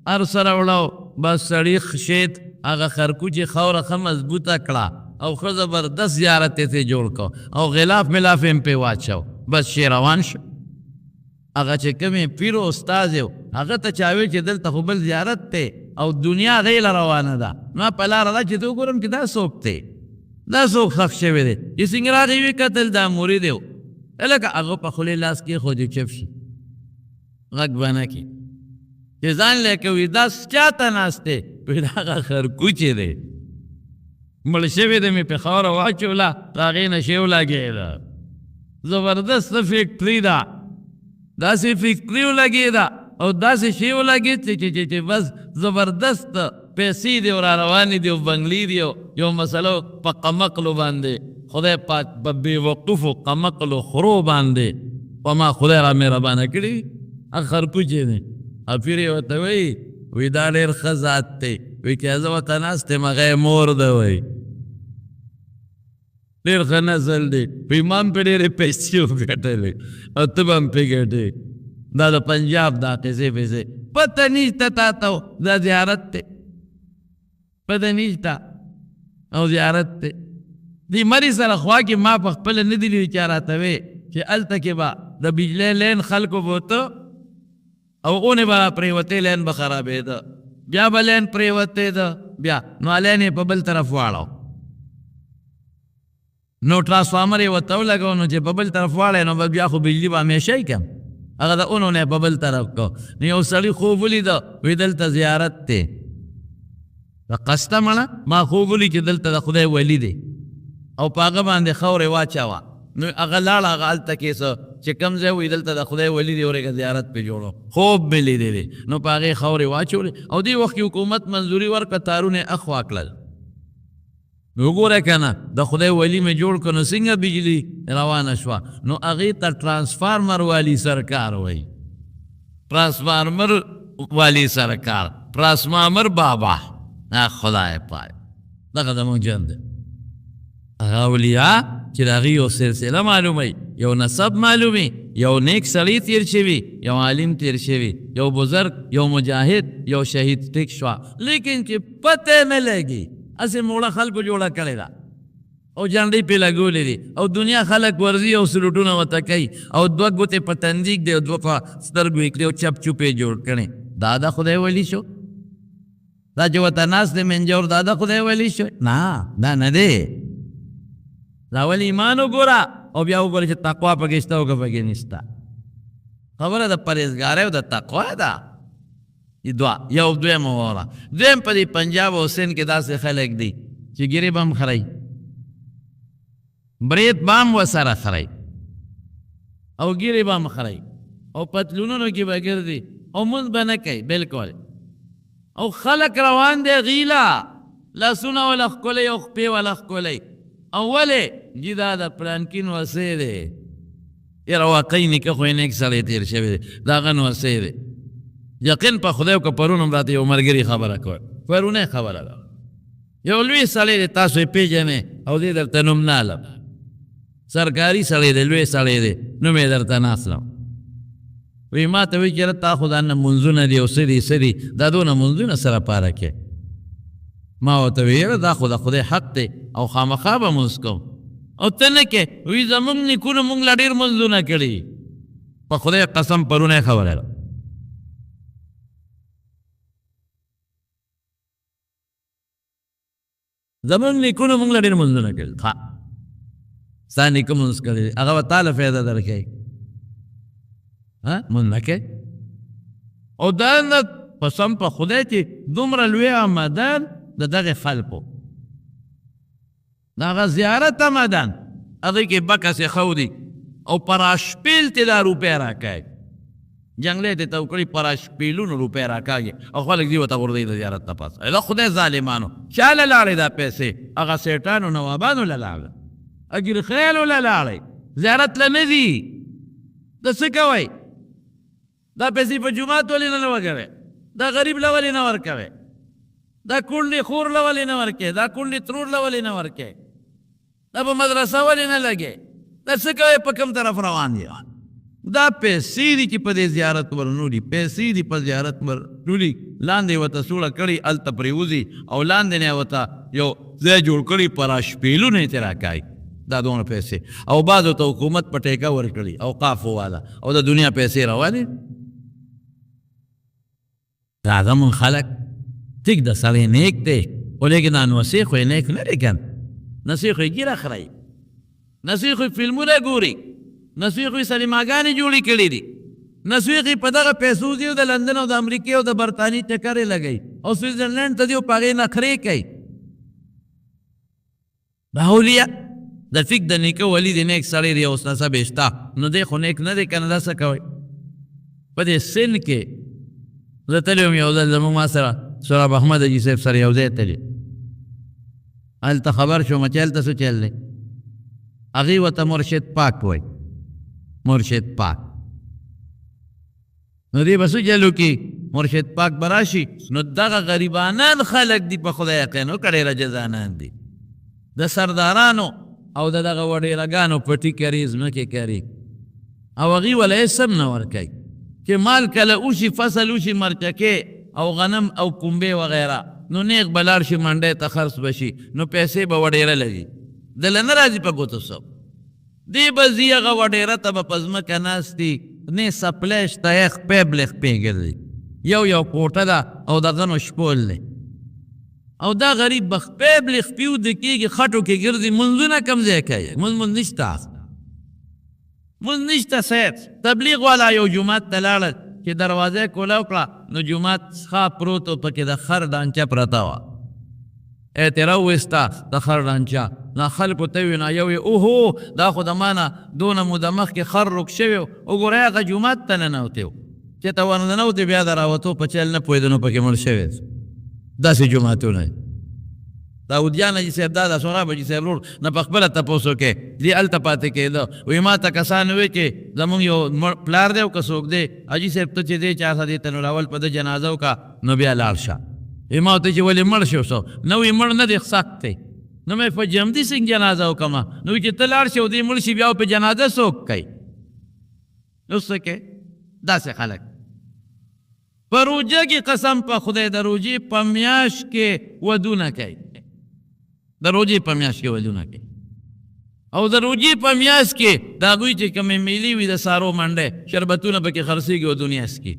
هر څه راوړو بس سړي خشید هغه خرکوچ یې خاوره ښه مضبوطه کړه او ښه زبردست زیارت یې ترې جوړ کړو او غلاف ملاف یې پرې واچو بس شی روان شو هغه چې کومې پیر و استاذ یو هغه ته چا ویل چې دلته خو بل زیارت دی او دنیا هغې له روانه ده ما په لاره ده چې ته وګورم چې دا څوک دی دا څوک ښخ شوی دی چې څنګه راغی ویې کتل دا مرید یو لکه هغه په خولې لاس کېښود چپ شي غږ به نه کړي چې ځان لی کوي دا چاته ناست دی وایي دا هغه خرکوچ دی مړ شوی دی مې پې خاوره واچوله د هغې نه شی ولګېده زبردست فیکټري ده داسې فیکټري ولګېده او داسې شی ولګېد چې بس زبردست پیسې دی او را روانې دي او بنګلې دي یو مسله په قمقلو باندې خدای پاک په بېوقوفو قمقلو خرو باندې په ما خدای را مهربانه کړي هغه خرکوچ دی پیر یې ورته وایي وی دا ډېر ښه ذات دی وی که زه ورته ناست یم هغه یې مور ده وایي ډېر ښه نسل دی وی ما هم پرې ډېرې پیسې وګټلې او ته به هم پرې ګټې دا د پنجاب دا قصې پیسې پته نشته تا ته دا زیارت دی پته نشته او زیارت دی دی مری سره خوا کې ما په خپله نه دي لیدي چا راته وی چې هلته کې به د بجلی لین خلکو بوته او اونې به را پرېوتې لین به خرابېده بیا به لین پرېوتېده بیا نو لین یې په بل طرف واړو نو ټرانسفارمر یې ورته ولګو نو چې په بل طرف واړی نو بیا خو بجلي به همیشه یې کم هغه د اونو نه په بل طرف کو نو یو سړي خوب ولیده وی دلته زیارت دی د قصده مړه ما خوب ولي چې دلته د خدای ولی دی او په هغه باندې خاورې واچوه نو هغه لاړه هغه هلته کې څه چې کوم ځای وي دلته د خدای ولی دی ورېږه زیارت پې جوړو خوب مې لیدی دی نو په هغې خاورې واچولې او دې وخت کې حکومت منظوري ورکړه تارونه یې اخوا کړل نو وګوره که نه د خدای ولی مې جوړ کړو نو څنګه بجلي روانه شوه نو هغې ته ټرانسفارمر والی سرکار وایي ټرانسفارمر والی سرکار ټرانسفارمر بابا خدای پاک دغه زموږ جن دی هغه اولیاء چې د هغې یو سلسله معلوموي یو نسب معلومي یو نیک سړی تیر شوي یو عالم تیر شوي یو بزرگ یو مجاهد یو شهید ټیک شوه لیکن چې پته نه لګي هسې موړه خلکو جوړه کړې ده او جنډۍ پې لګولې دي او دنیا خلک ورځي او سلوټونه ورته کوي او دوه ګوتې په تندیک دی او دوه په سترګو یې کړي او چپ چوپې جوړ کړي دا د خدای ولی شو دا چې ورته ناست دی منجور دا د خدای ولی شو نه دا نه دی دا ول ایمان وګوره او بیا وګوره چې تقوا پکې شته او که پکې نشته خبره د پرهیزګارۍ او د تقوا ده یو دویم ووره دویم په دې پنجاب او سند کې داسې خلک دي چې ګیرې به هم خرئ برید به هم ورسره خرئ او ګیرې به هم خرئ او پتلونونو کې به ګرځي او مونځ به نه کوي بلکل او خلک روان دی غیله لاسونه وله ښکلی او خپې وله ښکلی او ولې جي دا د پلانکین وسی دی یاره واقعي نیکه خو یې نیک سړی تېر شوی دی د هغه نوسی دی یقین په خدای که پرون هم راته یو ملګري خبره کوي پرونی خبره ده یو لوی سړی دی تاسو یې پېژنئ او دې درته نوم نه علم سرکاري سړی دی لوی سړی دی نوم یې درته نه اخلم وی ما ته وایي چې تا خو دا نه منځونه دي او څه دي څه دي دا دونه منځونه سره پاره کې ما ورته ویل دا خو د خدای حق دی او خامخا به مونځ کوم او ته نه کې وی زمونږ نیکونو مونږ له ډېر منځونه کړي په خدای قسم پرونه خبره ده زمونږ نیکونو مونږ له ډېر منځونه کړي ها ستا نیکه مونځ کړي هغه به تاله فایده درکوي مونځ نه کوي او دا نه قسم په خدای چې دومره لوی آمدن د دغې خلکو د هغه زیارت آمدن هغې کې بکسې ښودي او پراشپیل ته دا روپۍ راکوي جنګلی ته ته وکړي پراشپیلونو روپۍ راکاږي او خلک دې ورته غورځوي د زیارت نه پاس دا خدای ظالمانو چا له لاړې دا پیسې هغه سیټانو نوابانو له لاړه اګر خیلو له لاړې زیارت له نه دي د څه کوئ دا پیسې په جومات ولې نه وګوئ دا غریب له ولې نه ورکوئ دا کونډې خور له ولې نه ورکوئ دا کونډې ترور له ولې نه ورکوئ دا په مدرسه ولې نه لګئ دا څه کوئ په کوم طرف روان دي دا پیسې دي چې په دې زیارت ورنولي پیسې دي په زیارت ورنولي لاندې ورته سوړه کړي هلته پرېوځي او لاندې نه ورته یو ځای جوړ کړي پراشپیلونه یې ترې راکوي دا دومره پیسې او بعضو ته حکومت په ټیکه ورکړي اوقافو والا او د دنیا پیسې روانې دا زمونږ خلک ټیک د سړی نیک دی خو لیکن دا نسیخ خو یې نیک نه دی که نسیخ خو یې ګیره خوري نسیخ خو یې فلمونه ګوري نسیخ خو یې سینماګانې جوړې کړي دي نسیخ یې په دغه پیسو ځي او د لندن او د امریکې او د برطانیې ټکر یې لګوي او سویټزرلینډ ته ځي او په هغې نخرې کوي دا اولیا د فک د نیکه ولی د نیک سړی دی اوس نسب یې شته نو دی خو نیک نه دی که نه دا څه کوئ په دې سن کې زه تللی وم یو ځل زموږ ما سره سراب احمد حاجي صاحب سره یو ځای تللی هلته خبر شوم چې هلته څه چل دی هغې ورته مرشد پاک وایي مرشد پاک نو دی به څه چل وکړي مرشد پاک به راشي نو دغه غریبانان خلک دي په خدای یقین وکړه ډېره جزانان دي د سردارانو او د دغه وډېرګانو پټي کري ځمکې کري او هغې وله اسم نه ورکوي چې مال کله وشي فصل وشي مرچکې او غنم او کومبې وغیره نو نیغ به لاړ شي منډۍ ته خرڅ به شي نو پیسې به وډېره لګي دله نه راځي په ګوتو سو دی به ځي هغه وډېره ته به په ځمکه ناست دي نه سپلی شته یې خپې بلې خپې ګرځي یو کوټه ده او د غنو شپول دی او دا غریب به خپې بلې خپې وده کېږي خټو کې ګرځي منځونه کم ځای کوي منځ نشته منځ نشته صاحب تبلیغ والا یو جومات ته لاړل چې دروازه یې کوله وکړه نو جومات څخه پروت و پکې د خر ډانچه پرته وه اعتره وویسته د خر ډانچه نه خلکو ته وویل یو یې اوهو دا خو د ما نه دونه موده مخکې خر روک شوی و وګورئ هغه جومات ته ننوتی و چې ته ورننوتې بیا د راوتو په چل نه پوهېده نو پکې مړ شوی داسې جوماتونه داودیان حاجي صاحب دا د سوراب حاجي صاحب ورور نه په خپله تپوس وکړې دې هلته پاتې کېده وایي ما ته کسان ووایي چې زمونږ یو پلار دی او که څوک دی حاجي صاحب ته چې دی چا سره دې ته نو راول په ده جنازه وکړه نو بیا لاړ شه وایي ما ورته چې ولې مړ شو سو نه وایي مړ نه دی سخت دی نو مې په جمدي سنګ جنازه وکړمه نو وایي چې ته لاړ شې او دې مړ شي بیا په جنازه څوک کوي نو څه کوې داسې خلک په روژه کې قسم په خدای د روژې په میاشت کې ودونه کوي د روژې په میاشت کې ودونه کوي او د روژې په میاشت کې د هغوی چې کومې میلې وي د سارو منډې شربتونه پکې خرڅېږي او دنیا سکي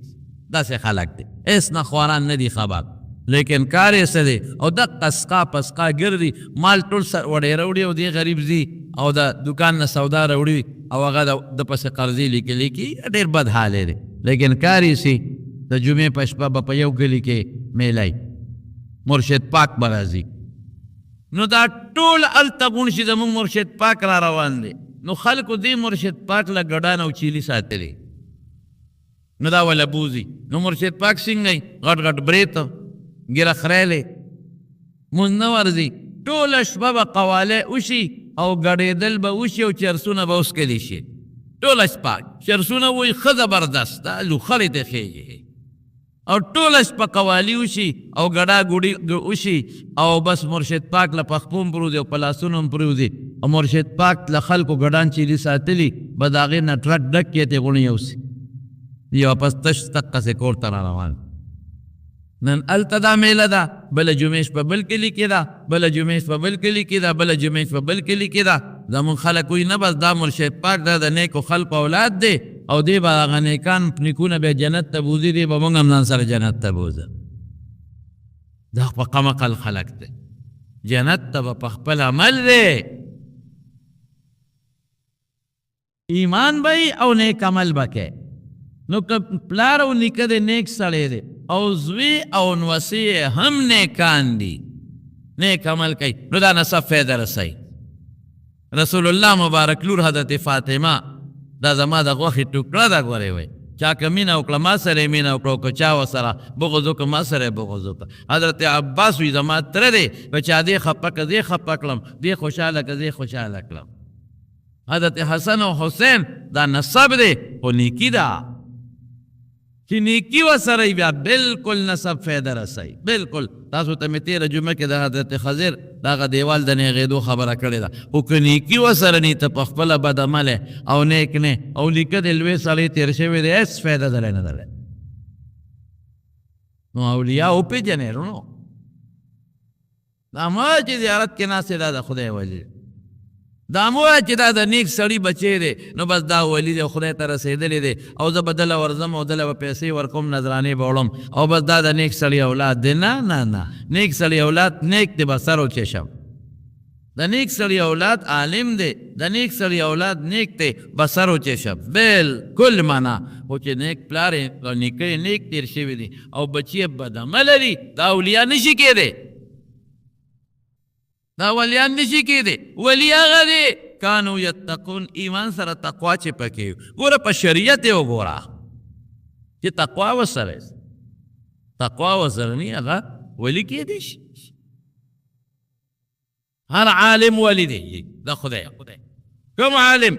داسې خلک دی هېڅ نه خواران نه دي خبر لیکن کار یې څه دی او دقه سقا پسقا ګرځي مال ټول وډېره وړي او دې غریب ځي او د دوکان نه سودا راوړي او هغه د پسې قرضې لیکلي کي ډېر بد حال دی لیکن کار یې سي د جمعې په شپه به په یو کلي کې میلی مرشد پاک به راځي نو دا ټول هلته غونډ شي زموږ مرشد پاک را روان دی نو خلکو دې مرشد پاک له ګډان او چیلي ساتلی نو دا وله بوځي نو مرشد پاک څنګه غټ غټ بریته ګیره خریلی مونځ نه ورځي ټوله شپه به قوالی وشي او ګډېدل به وشي او چرسونه به وسکلی شي ټوله شپه چرسونه وایي ښه زبردست دا لوخړې ته خېږي او ټوله شپه قوالي وشي او ګډا ګوډي وشي او بس مرشد پاک له پخپو هم پروځي او په لاسونو هم پروځي او مرشد پاک له خلکو ګډان چیلي ساتلي به د هغې نه ټرک ډک کړي ته غوڼې یوسي یو پس تش تقسې کور ته را روان نن هلته دا میله ده بل جمعش په بل کلی کې ده، بل جمعش په بل کلی کې ده، بل جمعش په بل کلی کې ده. زمون خلک وایي نه بس دا مرشد پاک دا د نیکو خلقو اولاد دی او دی به هغه نیکان نیکونه به جنت ته بوځي، دی به موږ هم ځان سره جنت ته بوځه. دا په قمقل خلق دی، جنت ته به په خپل عمل دی، ایمان به او نیک عمل به کوي. نو که پلار او نیکه دی نیک سړی دی او زوی او نوسی هم نیکان دی، نیک عمل کوي، نو دا نسب فایده رسوي. رسول الله مبارک لور حضرت فاطمه دا زما د غوښې ټوکړه ده ګورې وی، چا که مینه وکړه ما سره یې مینه وکړه، که چا ورسره بغض وکړه ما سره یې بغض وکړه. حضرت عباس وی زما تره دی، که چا دې خفه که دې خفه کړم، دې خوشحاله که دې خوشحاله کړم. حضرت حسن او حسین دا نسب دی خو نیکي ده، چې نیکي ورسره بیا بلکل نسب فایده رسوي. بلکل تاسو ته مې تېره جمعه کې د حضرت خضر دغه دیوال د نیغېدو خبره کړې ده، خو که نیکي ورسره نی ته په خپله بد عملی او نیک نه او نیکه د لوی سړی تېر شوی دی هېڅ فایده دلی نه دلی. نو اولیاء وپېژنې نو دا مه چې زیارت کې ناست دا د خدای ولی، دا مه چې دا د نیک سړي بچی دی نو بس دا ولی دی خدای ته رسېدلی دی او زه به دله ورځم او دله به پیسې ورکوم نظرانې به وړم او بس دا د نیک سړي اولاد دی. نه نه نه، نیک سړي اولاد نیک دی به سر و چشم، د نیک سړي اولاد عالم دی، د نیک سړي اولاد نیک دی به سر و چشم بلکل معنا. خو چې نیک پلار یې او نیکه یې نیک تېر شوي دي او بچي یې بدعمله دي، دا اولیاء نشي کېدی، دا ولیان نشي کېدی. ولی هغه دی کانو یتقون، ایمان سره تقوا چې پکې ګوره په شریعت یې وګوره چې تقوا ورسره تقوا ورسره نی هغه ولی کېدی شي. هر عالم ولی دی د خدای، کوم عالم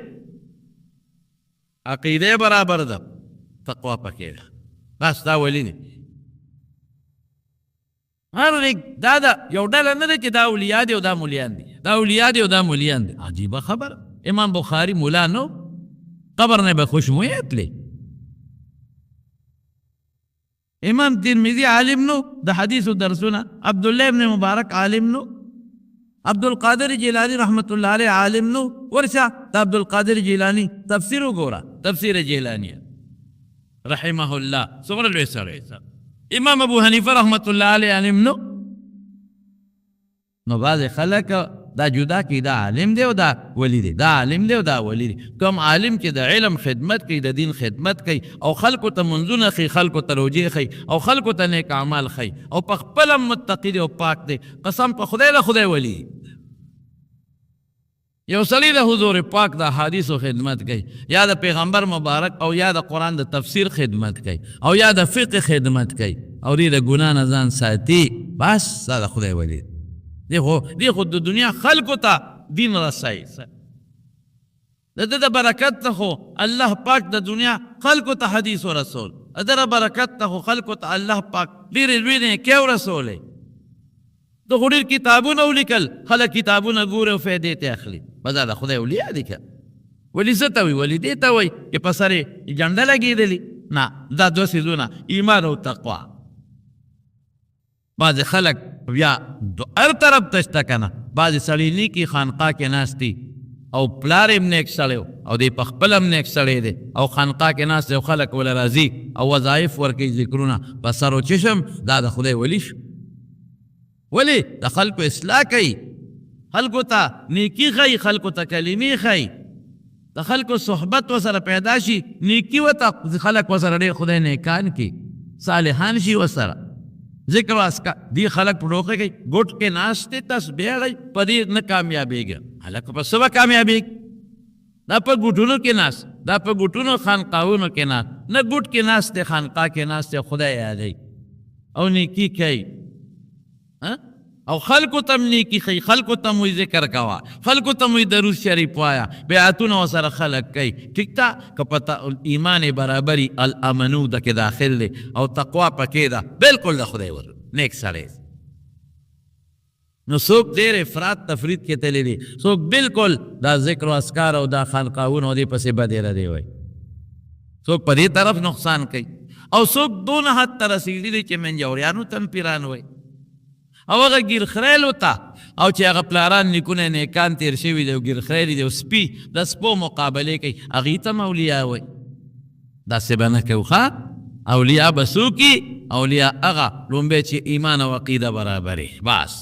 عقیده برابر ده تقوا پکې ده بس دا ولی دی. هر نیک دا یو ډله نه ده چې دا اولیاء دي او دا مولیان دي، دا اولیاء دي او دا مولیان دي. عجیبه خبر، امام بخاری مولا نو، قبر نه به خوشمویه تلی. امام ترمذی عالم نو د حدیثو درسونه، عبدالله ابن مبارک عالم نو، عبدالقادر جیلانی رحمت الله علیه عالم نو. ورشه د عبدالقادر جیلانی تفسیر وګوره، تفسیر جیلانی رحمه الله څومره لوی سړی. امام ابو حنیفه رحمت الله علیه عالم نو بعض خلک دا جدا کی دا عالم دی او دا ولی دی، دا عالم دی او دا ولی دی. کوم عالم چې د علم خدمت کوي، د دین خدمت کوي او خلکو ته منځونه ښیي، خلکو ته روجې ښیي او خلکو ته نیک اعمال ښیي او په خپله متقي دی او پاک دی، قسم په خدای د خدای ولی. یو سړی د حضور پاک د احادیثو خدمت کوي، یا د پیغمبر مبارک او یا د قرآن د تفسیر خدمت کوي او یا د فقه خدمت کوي او دی د ګناه نه ځان ساتي، بس دا د خدای ولی دی. خو د دنیا خلکو ته دین رسوي، د ده د برکت ته خو الله پاک د دنیا خلکو ته حدیث و رسول، د ده برکت ته خو خلکو ته الله پاک ډېرې لوی نیکۍ ورسولی. د خو ډېر کتابونه ولیکل، خلک کتابونه ګوري او فایدې ته اخلي، بس دا د خدای اولیاء دي. که ولی څه ته وایي؟ ولی دې ته وایي چې په سر یې جنډه لګېدلي. نه، دا دوه څیزونه ایمان او تقوا. بعضې خلک بیا هر طرف ته شته که نه، بعضې سړي نیکي خانقاه کې ناست دي او پلار هم نیک سړی او دی په خپل هم نیک سړی دی او خانقاه کې ناست دی او خلک ول راځي او وظایف ورکوي، ذکرونه په سر و چشم، دا د خدای ولی شو. ولی د خلکو اصلاح کوي، خلکو ته نیکي ښیي، خلکو ته کلمې ښیي، د خلکو صحبت ورسره پیدا شي، نیکي ورته خلک ورسره ډېر خدای نیکان کړي، صالحان شي ورسره. ذکر واسکا دی خلق پڑوکے گئی گھٹ کے ناستے تسبیح گئی پر دی نہ کامیابی گا حلق پر سوا کامیابی دا پر گھٹونوں کے ناس دا پر گھٹونوں خانقاہونوں کے ناس نہ گھٹ کے ناستے خانقاہ کے ناستے خدا یاد گئی او نیکی کئی او خلقو تم نیکی خی خلقو تم وی ذکر کوا خلقو تم وی درود شریف وایا بیعتون و سر خلق کئی ٹھیک تا کپتا ایمان برابری الامنو دا کے داخل لے او تقوی پکی دا بالکل دا خدای ور نیک سارے نو سوک دیر افراد تفرید کے تلے دی سوک بالکل دا ذکر و اسکار او دا خانقاون او دی پسی بدیر دی ہوئی سوک پا دی طرف نقصان کئی او سوک دون حد ترسیلی دی چی من جوریانو تن پیران ہوئی او هغه ګیر خریل وته او چې هغه پلاران نیکونه نیکان تیر شوي دی او ګیر خریل دی او سپي د سپو مقابلې کوي هغې ته هم اولیا وایي داسې به نه کوو ښه اولیا به څوک اولیا هغه لومبی چې ایمان او عقیده برابرې بس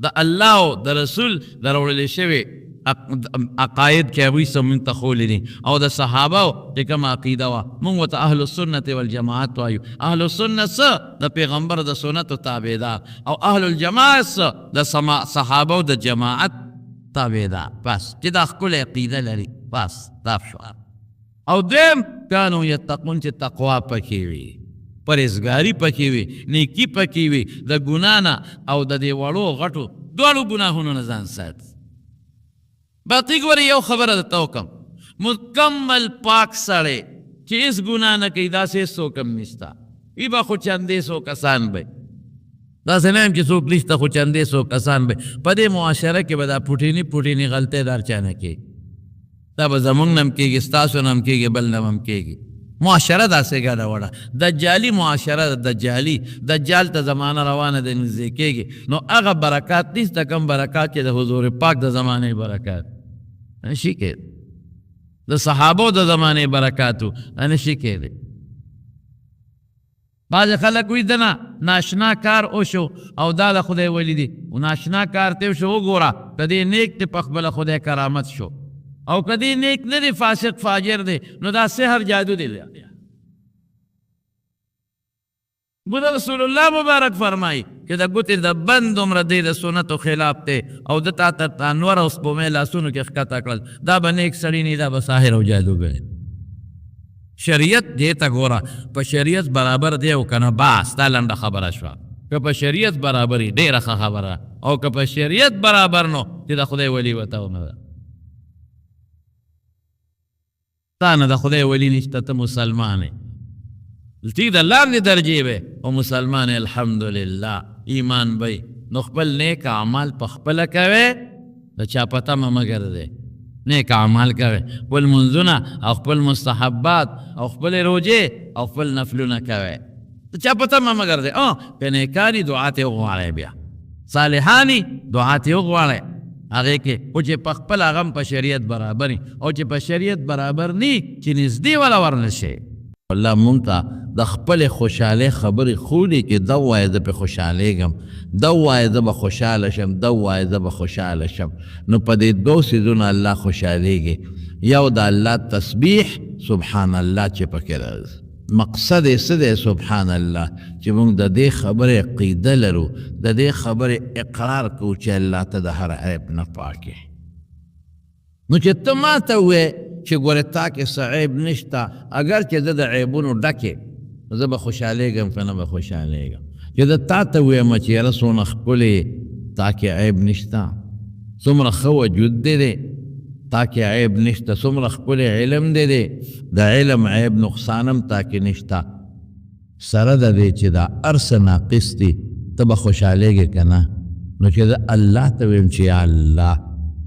د الله او د رسول د راوړلې شوي عقاید کې هغوی څه موږ ته ښولي دي او د صحابو چې کومه عقیده وه موږ ورته اهل السنت والجماعت وایو اهل السنت څه د پیغمبر د سنتو تابعدار او اهل الجماعت څه د صحابو د جماعت تابعدار بس چې دا ښکلې عقیده لري بس دا شو او دویم کانو یتقون چې تقوا پکې وي پرهیزګاري پکې وي نیکي پکې وي د ګناه نه او د دې وړو غټو دواړو ګناهونو نه ځان ساتي باقي ګورې یو خبره درته وکړم مکمل پاک سړی چې هېڅ ګناه نه کوي داسې هېڅ څوک هم نشته ای به خو چندې څو کسان به داسې نه یم چې څوک نشته خو چندې څو کسان به په دې معاشره کې به دا پوټیني غلطۍ دار چا نه کوي دا به زمونږ نه هم کېږي ستاسو نه هم کېږي بل نه هم کېږي معاشره داسې ګډه وړه دجالي معاشره دجال ته زمانه روانه ده نږدې کېږي نو هغه برکات نشته کم برکات چې د حضور پاک د زمانې برکات نشي کېدی د صحابو د زمانې برکاتو نشي کېدی بعض خلک وایي دنه ناشنا کار وشو او دا د خدای ولی دی ناشنا کار ته وشو وګوره که دې نیک دی په خپله خدای کرامت شو او که دې نیک نه دی فاسق فاجر دی نو دا سحر جادو دی ګوره رسول الله مبارک فرمایي چې د ګوتې د بند دومره دی د سنتو خلاف دی او د تا تر انور او سپومې لاسونو کې ښکته کړل دا به نیک سړي نه دا به ساحر او جادوګر شریعت دې ته ګوره په شریعت برابر دی او که نه بس دا لنډه خبره شوه که په شریعت برابر یې ډېره ښه خبره او که په شریعت برابر نو چې د خدای ولی ورته ونه ده تا نه د خدای ولی نشته ته مسلمان یې ټیک د لاندې درجې به او مسلمان الحمدلله ایمان به نو خپل نیک اعمال په خپله کوې د چا په تمه مه ګرځې نیک اعمال کوې خپل منځونه او خپل مستحبات او خپل روجې او خپل نفلونه کوې د چا په تمه مه ګرځې که نیکاني دعا ترې وغواړئ بیا صالحاني دعا ترې وغواړئ هغې کې خو چې په خپل هغه هم په شریعت برابر او چې په شریعت برابر نی چې نږدې وله ورنشي الله مونږ ته د خپلې خوشحالۍ خبرې ښودي چې ده ووایه زه پرې خوشحالېږم ده ووایه زه به خوشحاله شم ده ووایه زه به خوشحاله شم نو په دې دوه څیزونو الله خوشحالېږي یو د الله تسبیح سبحان الله چې پکې راځي مقصد یې څه دی سبحان الله چې موږ د دې خبرې عقیده لرو د دې خبرې اقرار کوو چې الله ته د هر عیب نه پاک نو چې ته ما ته ووایې چې ګوره تا کې څه عیب نشته اگر چې زه د عیبونو ډکې زه به خوشحالېږم که نه به خوشحالېږم چې زه تا ته ووایم چې یاره څومره ښکلې تا کې عیب نشته څومره ښه وجود دی تا کې عیب نشته څومره ښکلی علم دی د علم عیب نقصان هم تا کې نشته سره د دې چې دا هر څه ناقص دي ته به خوشحالېږې که نه نو چې زه الله ته ویم چې یا الله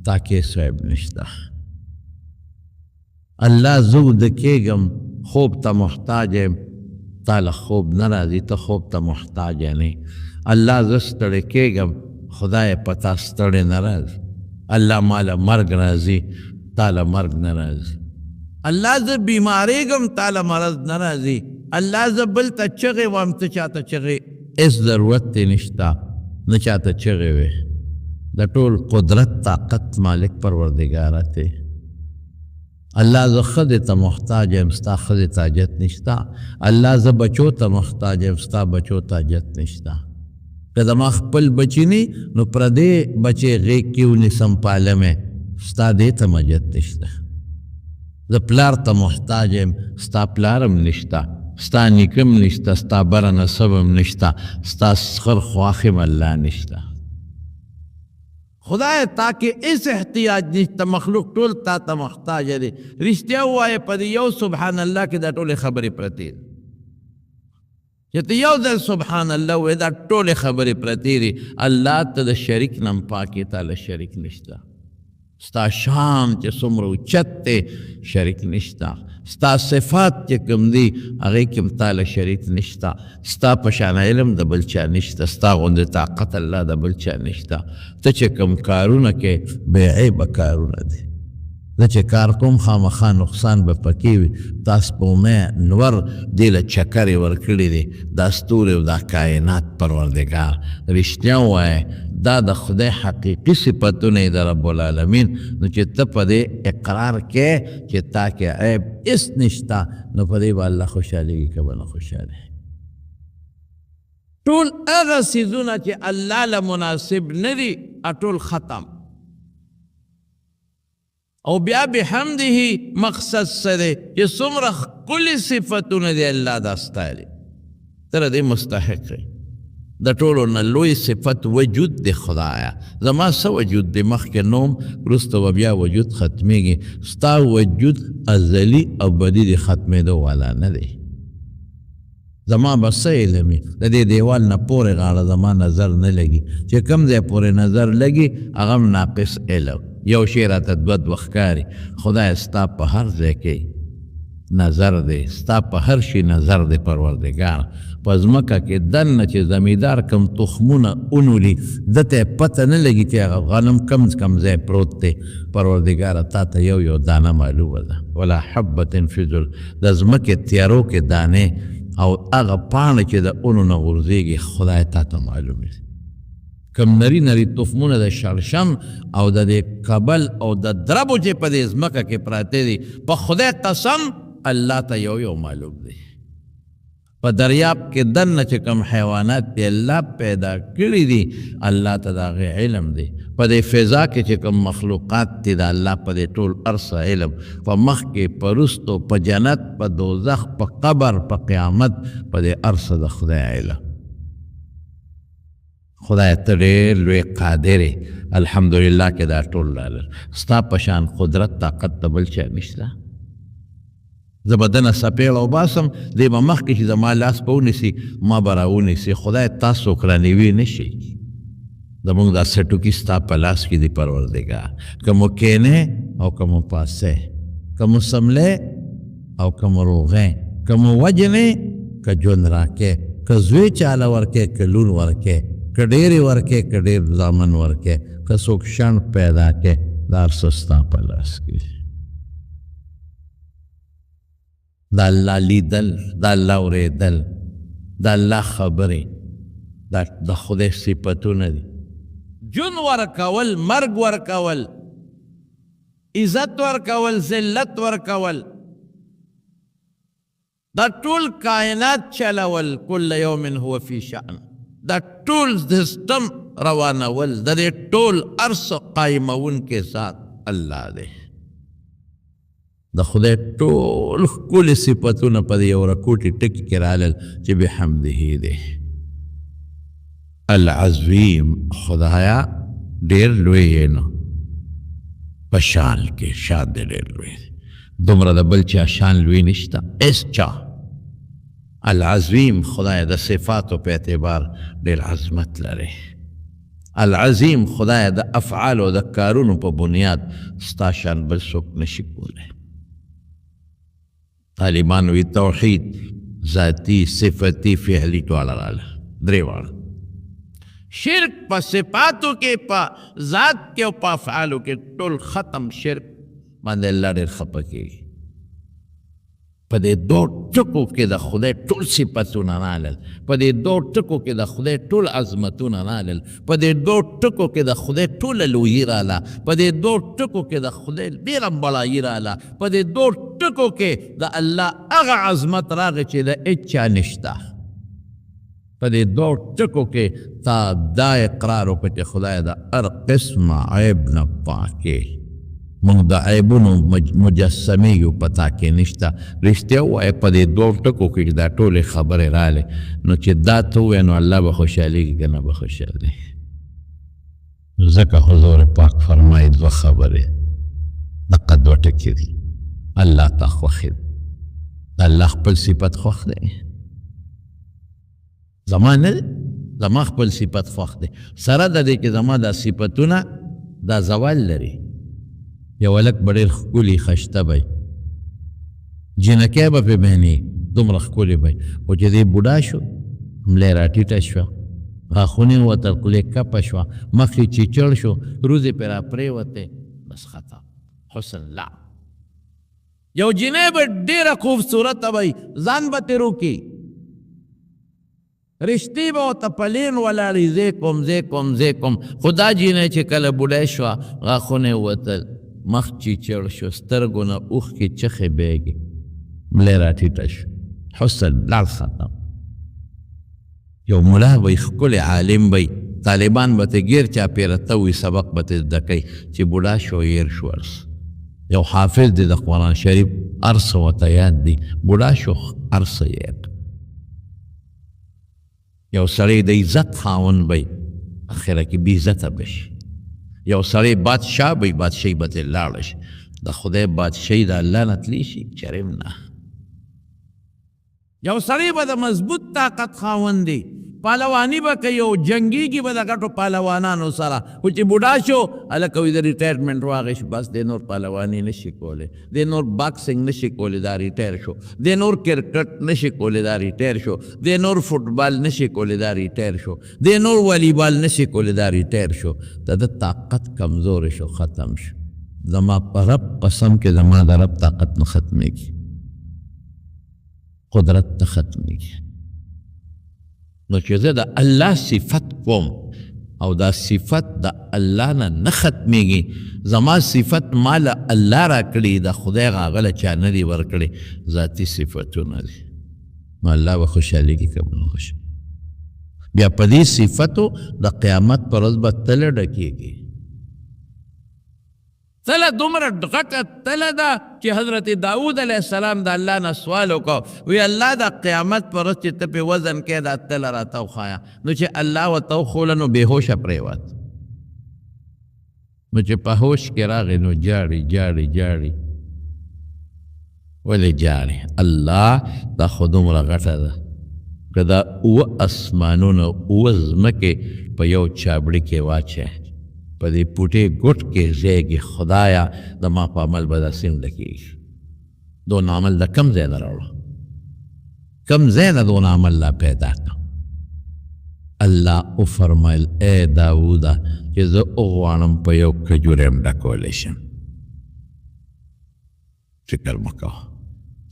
تا کې څه عیب نشته الله زه وده کېږم خوب ته محتاج یم تا له خوب نه راځي ته خوب ته محتاج نه الله زه ستړی کېږم خدای په تا ستړی نه راځي الله ماله مرګ راځي تا له مرګ نه راځي الله زه بیمارېږم تا له مرض نه راځي الله زه بل ته چغې وایم ته چاته چغې هېڅ ضرورت دې نشته نه چاته چغې وې د ټول قدرت طاقت مالک پروردګاره ته الله زه ښځې ته محتاج یم ستا ښځې ته حاجت نشته الله زه بچو ته محتاج یم ستا بچو ته حاجت نشته که زما خپل بچي نی نو پردې بچې غېږ کې ونیسم پالمې ستا دې ته حاجت نشته زه پلار ته محتاج یم ستا پلار هم نشته ستا نیکه هم نشته ستا بره نسب هم نشته ستا سخر خواښ هم الله نشته خدای تا کې هېڅ احتیاج نشته مخلوق ټول تا ته محتاج دی رښتیا ووایه په دې یو سبحان الله کې دا ټولې خبرې پرتې دي چې ته یو ځل سبحان الله وایې دا ټولې خبرې پرتې دي الله ته د شریک نه هم پاکې تا له شریک نشته ستا شان چې څومره اوچت دی شریک نشته، ستا صفات چې کوم دي هغې کې هم تاله شریک نشته، ستا په شان علم د بل چا نشته، ستا غوندې طاقت الله د بل چا نشته. ته چې کوم کارونه کې بې عیبه کارونه دي، زه چې کار کوم خامخا نقصان به پکې وي. دا سپومۍ نور دې له چکرې ورکړي دي، دا ستوري او دا کائنات پروردګار رښتیا ووایه دا د خدای حقیقي صفتونه یې د رب العالمین. نو چې ته په دې اقرار کې چې تا کې عیب هېڅ نشته، نو په دې به الله خوشحالېږي که به نه خوشحالېږي. ټول هغه څیزونه چې الله له مناسب نه دي ټول ختم. او بیا بحمده مقصد څه دی چې څومره ښکلي صفتونه دي الله دا ستایلي، ته د دې مستحق یې. د ټولو نه لوی صفت وجود دی. خدایا زما څه وجود دی، مخکې نوم وروسته به بیا وجود ختمیږي. ستا وجود ازلي او بدي دی، ختمېدو والا نه دی. زما به څه علم وي، د دې دیوال نه پورې غاړه زما نظر نه لګي، چې کوم ځای پورې نظر لګي هغه هم ناقص علم. یو شی راته دوه ښکاري، خدای ستا په هر ځای کې نظر دی، ستا په هر شي نظر دی پروردګار. په ځمکه کې دننه چې زمیندار کم تخمونه اونولي ده ته پته نه لګي چې هغه غنم کم ځای پروت دی. پروردګاره تا ته یو دانه معلومه ده، ولا حبة فی د ځمکې تیارو کې دانې او هغه پاڼه چې د اونو نه غورځېږي خدای تا ته معلوم دی. کم نری تخمونه د شړشم او د دې کبل او د دربو چې په دې ځمکه کې پراته دي، په خدای قسم الله ته یو معلوم دی. په دریاب کې دننه چې کوم حیوانات دي الله پیدا کړي دي، الله ته د هغې علم دی. په دې فضا کې چې کوم مخلوقات دي د الله په دې ټول ارسه علم. په مخکې، په وروستو، په جنت، په دوزخ، په قبر، په قیامت، په دې ارسه د خدای علم. خدای ته ډېر لوی قادر یې، الحمدلله کې دا ټول لرل. ستا په شان قدرت طاقت د بل چا نشته. زه به دنه څپېړه وباسم، دی به مخکې چې زما لاس به ونیسي ما به راونیسي. خدای تا څوک رانیوي نه شي. زمونږ دا سټوکي ستا په لاس کې دی پروردګار. که مو کینې او که مو پاسې، که مو سملې او که مو روغې، که مو وجنې که ژوند راکې، که زوی چاله ورکې که لون ورکې، که ډېرې ورکې که ډېر زامن ورکې، که څوک شڼ پیدا کې، دا هر څه ستا په لاس کې. دا الله لیدل، دا الله اورېدل، دا الله خبرې، دا د خدای صفتونه دي. جون ورکول، مرګ ورکول، عزت ورکول، ذلت ورکول، دا ټول کائنات چلول، کل یوم هو فی شأن، دا ټول سیسټم روانول، د دې ټول ارس قایمونکی ذات الله دی. د خدای ټول ښکلي صفتونه په دې یو رکوټي ټکي کې رالل چې بحمده دی. العظیم، خدایا ډېر لوی یې نو په شان کې، شان دی ډېر لوی دی. دومره د بل چا شان لوی نشته، هېڅ چا. العظیم خدای د صفاتو په اعتبار ډېر عظمت لري. العظیم خدای د افعالو د کارونو په بنیاد ستا شان بل څوک نشي کولی. طالبان وی توحید ذاتی، صفتی، فعلی ټوله راله، درې واړه. شرک په صفاتو کې، په ذات کې او په افعالو کې ټول ختم. شرک باندې الله ډېر خفه کېږي. په دې دوه ټکو کې د خدای ټول صفتونه رالل، په دې دوه ټکو کې د خدای ټول عظمتونه رالل، په دې دوه ټکو کې د خدای ټوله لویي راله، په دې دوه ټکو کې د خدای ډېره بړایي راله، په دې دوه ټکو کې د الله هغه عظمت راغی چې د هېچا نشته. په دې دوه ټکو کې تا دا اقرار وکړه چې خدای د هر قسمه عیب نه پاکې. مونږ د عیبونو مجسمې یو په تا کې نشته. رښتیا ووایه په دې دوه ټکو کې دا ټولې خبرې رالې، نو چې دا ته ووایه نو الله به خوشحالېږي که نه به خوشحالېږي. ځکه حضور پاک فرمایي دوه خبرې دقه دوه ټکي دي. الله ته خوښ دی، الله خپل صفت خوښ دی. زما نه دی، زما خپل صفت خوښ دی. سره د دې کې زما دا صفتونه دا زوال لري، یو هلک به ډېر ښکلي ښایسته به جینکۍ به پرې بهني دومره ښکلې به خو چې دی بوډا شو ملی را ټیټه شوه غاښونه یې ووتل خولې کپه شوه مخ یې چیچړ شو روزې پرې را پرېوتې بس ختم حسن لا یو جینۍ به ډېره خوبصورته به ځان به ترې روکي رشتې به ورته پلین ولاړې زه کوم خو دا جینۍ چې کله بوډۍ شوه غاښونه یې ووتل مخ چیچړ شو سترګو نه اوښکې چخې بیږي ملی را ټیټه شو حسن لاړ ختم یو ملا به ښکلی عالم به طالبان به ته ګیر چاپېره ته وي سبق به ته زده کوي چې بوډا شو هېر شو هر یو حافظ دی د قرآن شریف هر څه ورته یاد دی بوډا شو هر څه یاد یو سړی د عزت خاوند به اخره کې بې عزته به شي یو سړی بادشاه به بادشاهي به ترې لاړه شي د خدای بادشاهي د الله نه تللی شي چرېم نه یو سړی به د مضبوط طاقت خاوند دی پهلواني به کوي او جنګېږي به د غټو پهلوانانو سره خو چې بوډا شو هلکه وي د ریټایرمنټ واغېش بس دی نور پهلواني نه شي کولی دی نور باکسنګ نه شي کولی دا ریټایر شو دی نور کرکټ نه شي کولی دا ریټایر شو دی نور فوټبال نه شي کولی دا ریټایر شو دی نور والیبال نه شي کولی دا ریټایر شو د ده طاقت کمزوری شو ختم شو زما په رب قسم کې زما د رب طاقت نه ختمېږي قدرت ته ختمېږي نو چې زه د الله صفت کوم او دا صفت د الله نه ختمېږي زما صفت ما له الله را کړي د خدای هغه له چا نه دي ورکړي ذاتي صفتونه دي نو الله به خوشحالېږي که به نه خوشحالېږي بیا په دې صفتو د قیامت په ورځ به تله ډکېږي تله دومره غټه تله ده چې حضرت داود علیه السلام د الله نه سوال وکړو وی الله د قیامت په ورځ چې ته پې وزن کې دا تله راته وښایه نو چې الله ورته وښوله نو بېهوشه پرېوت نو چې په هوش کې راغی نو جاړي ولې جاړي الله دا خو دومره غټه ده که دا اوه اسمانونه اوه ځمکې په یو چابړي کې واچوې په دې پوټې ګوټ کې ځایږي خدایا د ما په عمل به داسې نه کېږي دون عمل د کم ځای نه راوړه کم ځای نه دون عمل لا پیدا کړه الله وفرمیل ای داوده چې زه وغواړم په یو کجورې هم ډکولی شم فکر مه کوه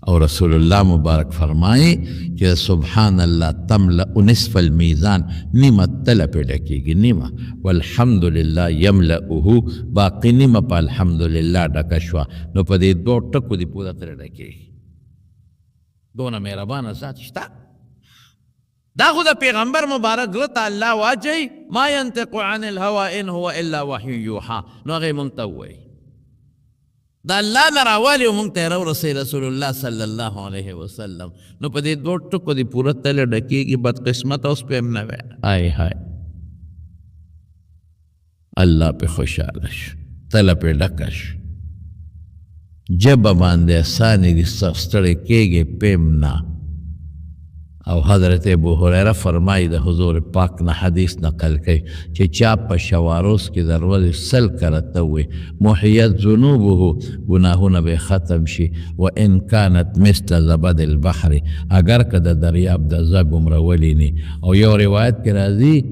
او رسول الله مبارک فرمایي چې سبحان الله تملأ نصف المیزان نیمه تله پې ډکېږي نیمه والحمدلله یملأه باقي نیمه په الحمدلله ډکه شوه نو په دې دوه ټکو دې پوره ترې ډکېږي دونه مهربانه ذات شته دا خو د پیغمبر مبارک زړه ته الله واچوي ما ینطق عن الهوى ان هو الا وحی یوحى نو هغې مونږ ته ووایي دا الله نه راوالي او مونږ ته یې راورسوي رسول الله صلی الله علیه وسلم نو په دې دوه ټکو دې پوره تله ډکېږي بدقسمت اوس پې هم نه وی آی های الله پې خوشحاله شو تله پې ډکه شو ژبه باندې اسانې دي ستړی کېږي پې هم نه او حضرت ابو هریره فرمایي د حضور پاک نه حدیث نقل کوي چې چا په شواروز کې د ورځې سل کله ته ووایي محیت ذنوبه ګناهونه به ختم شي و ان کانت مثل زبد البحر اگر که د دریاب د زګ عمره ولیني او یو روایت کې راځي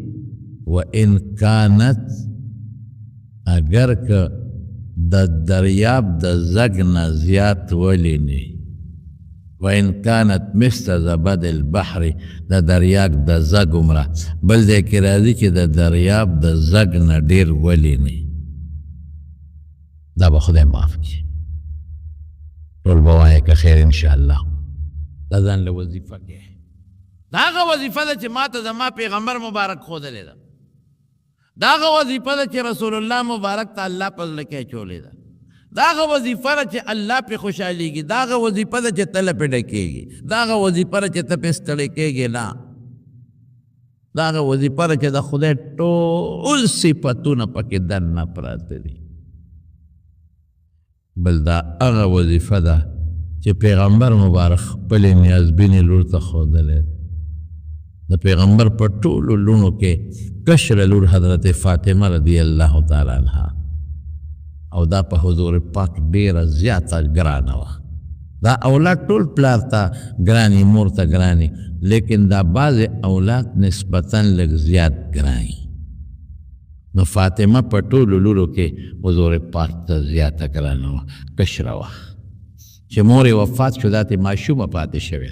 و ان کانت اگر که د دریاب د زګ نه زیات ولیني وإن كانت مثل زبد البحر د دریاب د زګ عمره بل ځای کې راځي چې د دریاب د زګ نه ډېر ولیني دا به خدای معاف کړي ټول به وایه که خیر انشاءالله دا ځان له وظیفه کې دا هغه وظیفه ده چې ما ته زما پیغمبر مبارک ښودلې ده دا هغه وظیفه ده چې رسول الله مبارک ته الله په زړه کې اچولې ده دا هغه وظیفه ده چې الله پې خوشحالېږي دا هغه وظیفه ده چې تله پې ډکېږي دا هغه وظیفه ده چې ته پې ستړی کېږې نه دا هغه وظیفه ده چې د خدای ټول صفتونه پکې دننه پراته دي بل دا هغه وظیفه ده چې پیغمبر مبارک خپلې نیازبینې لور ته ښودلی د پیغمبر په ټولو لوڼو کې کشره لور حضرت فاطمه رضی الله تعالی عنها او دا په حضور پاک ډیره زیاته ګرانه وه. دا اولاد ټول پلار ته ګراني، مور ته ګراني، لیکن دا بعض اولاد نسبتاً لږ زیات ګراني. نو فاطمه په ټولو لورو کې حضور پاک ته زیاته ګرانه وه، کشره وه. چې مور یې وفات شو دا ترې ماشومه پاتې شوې،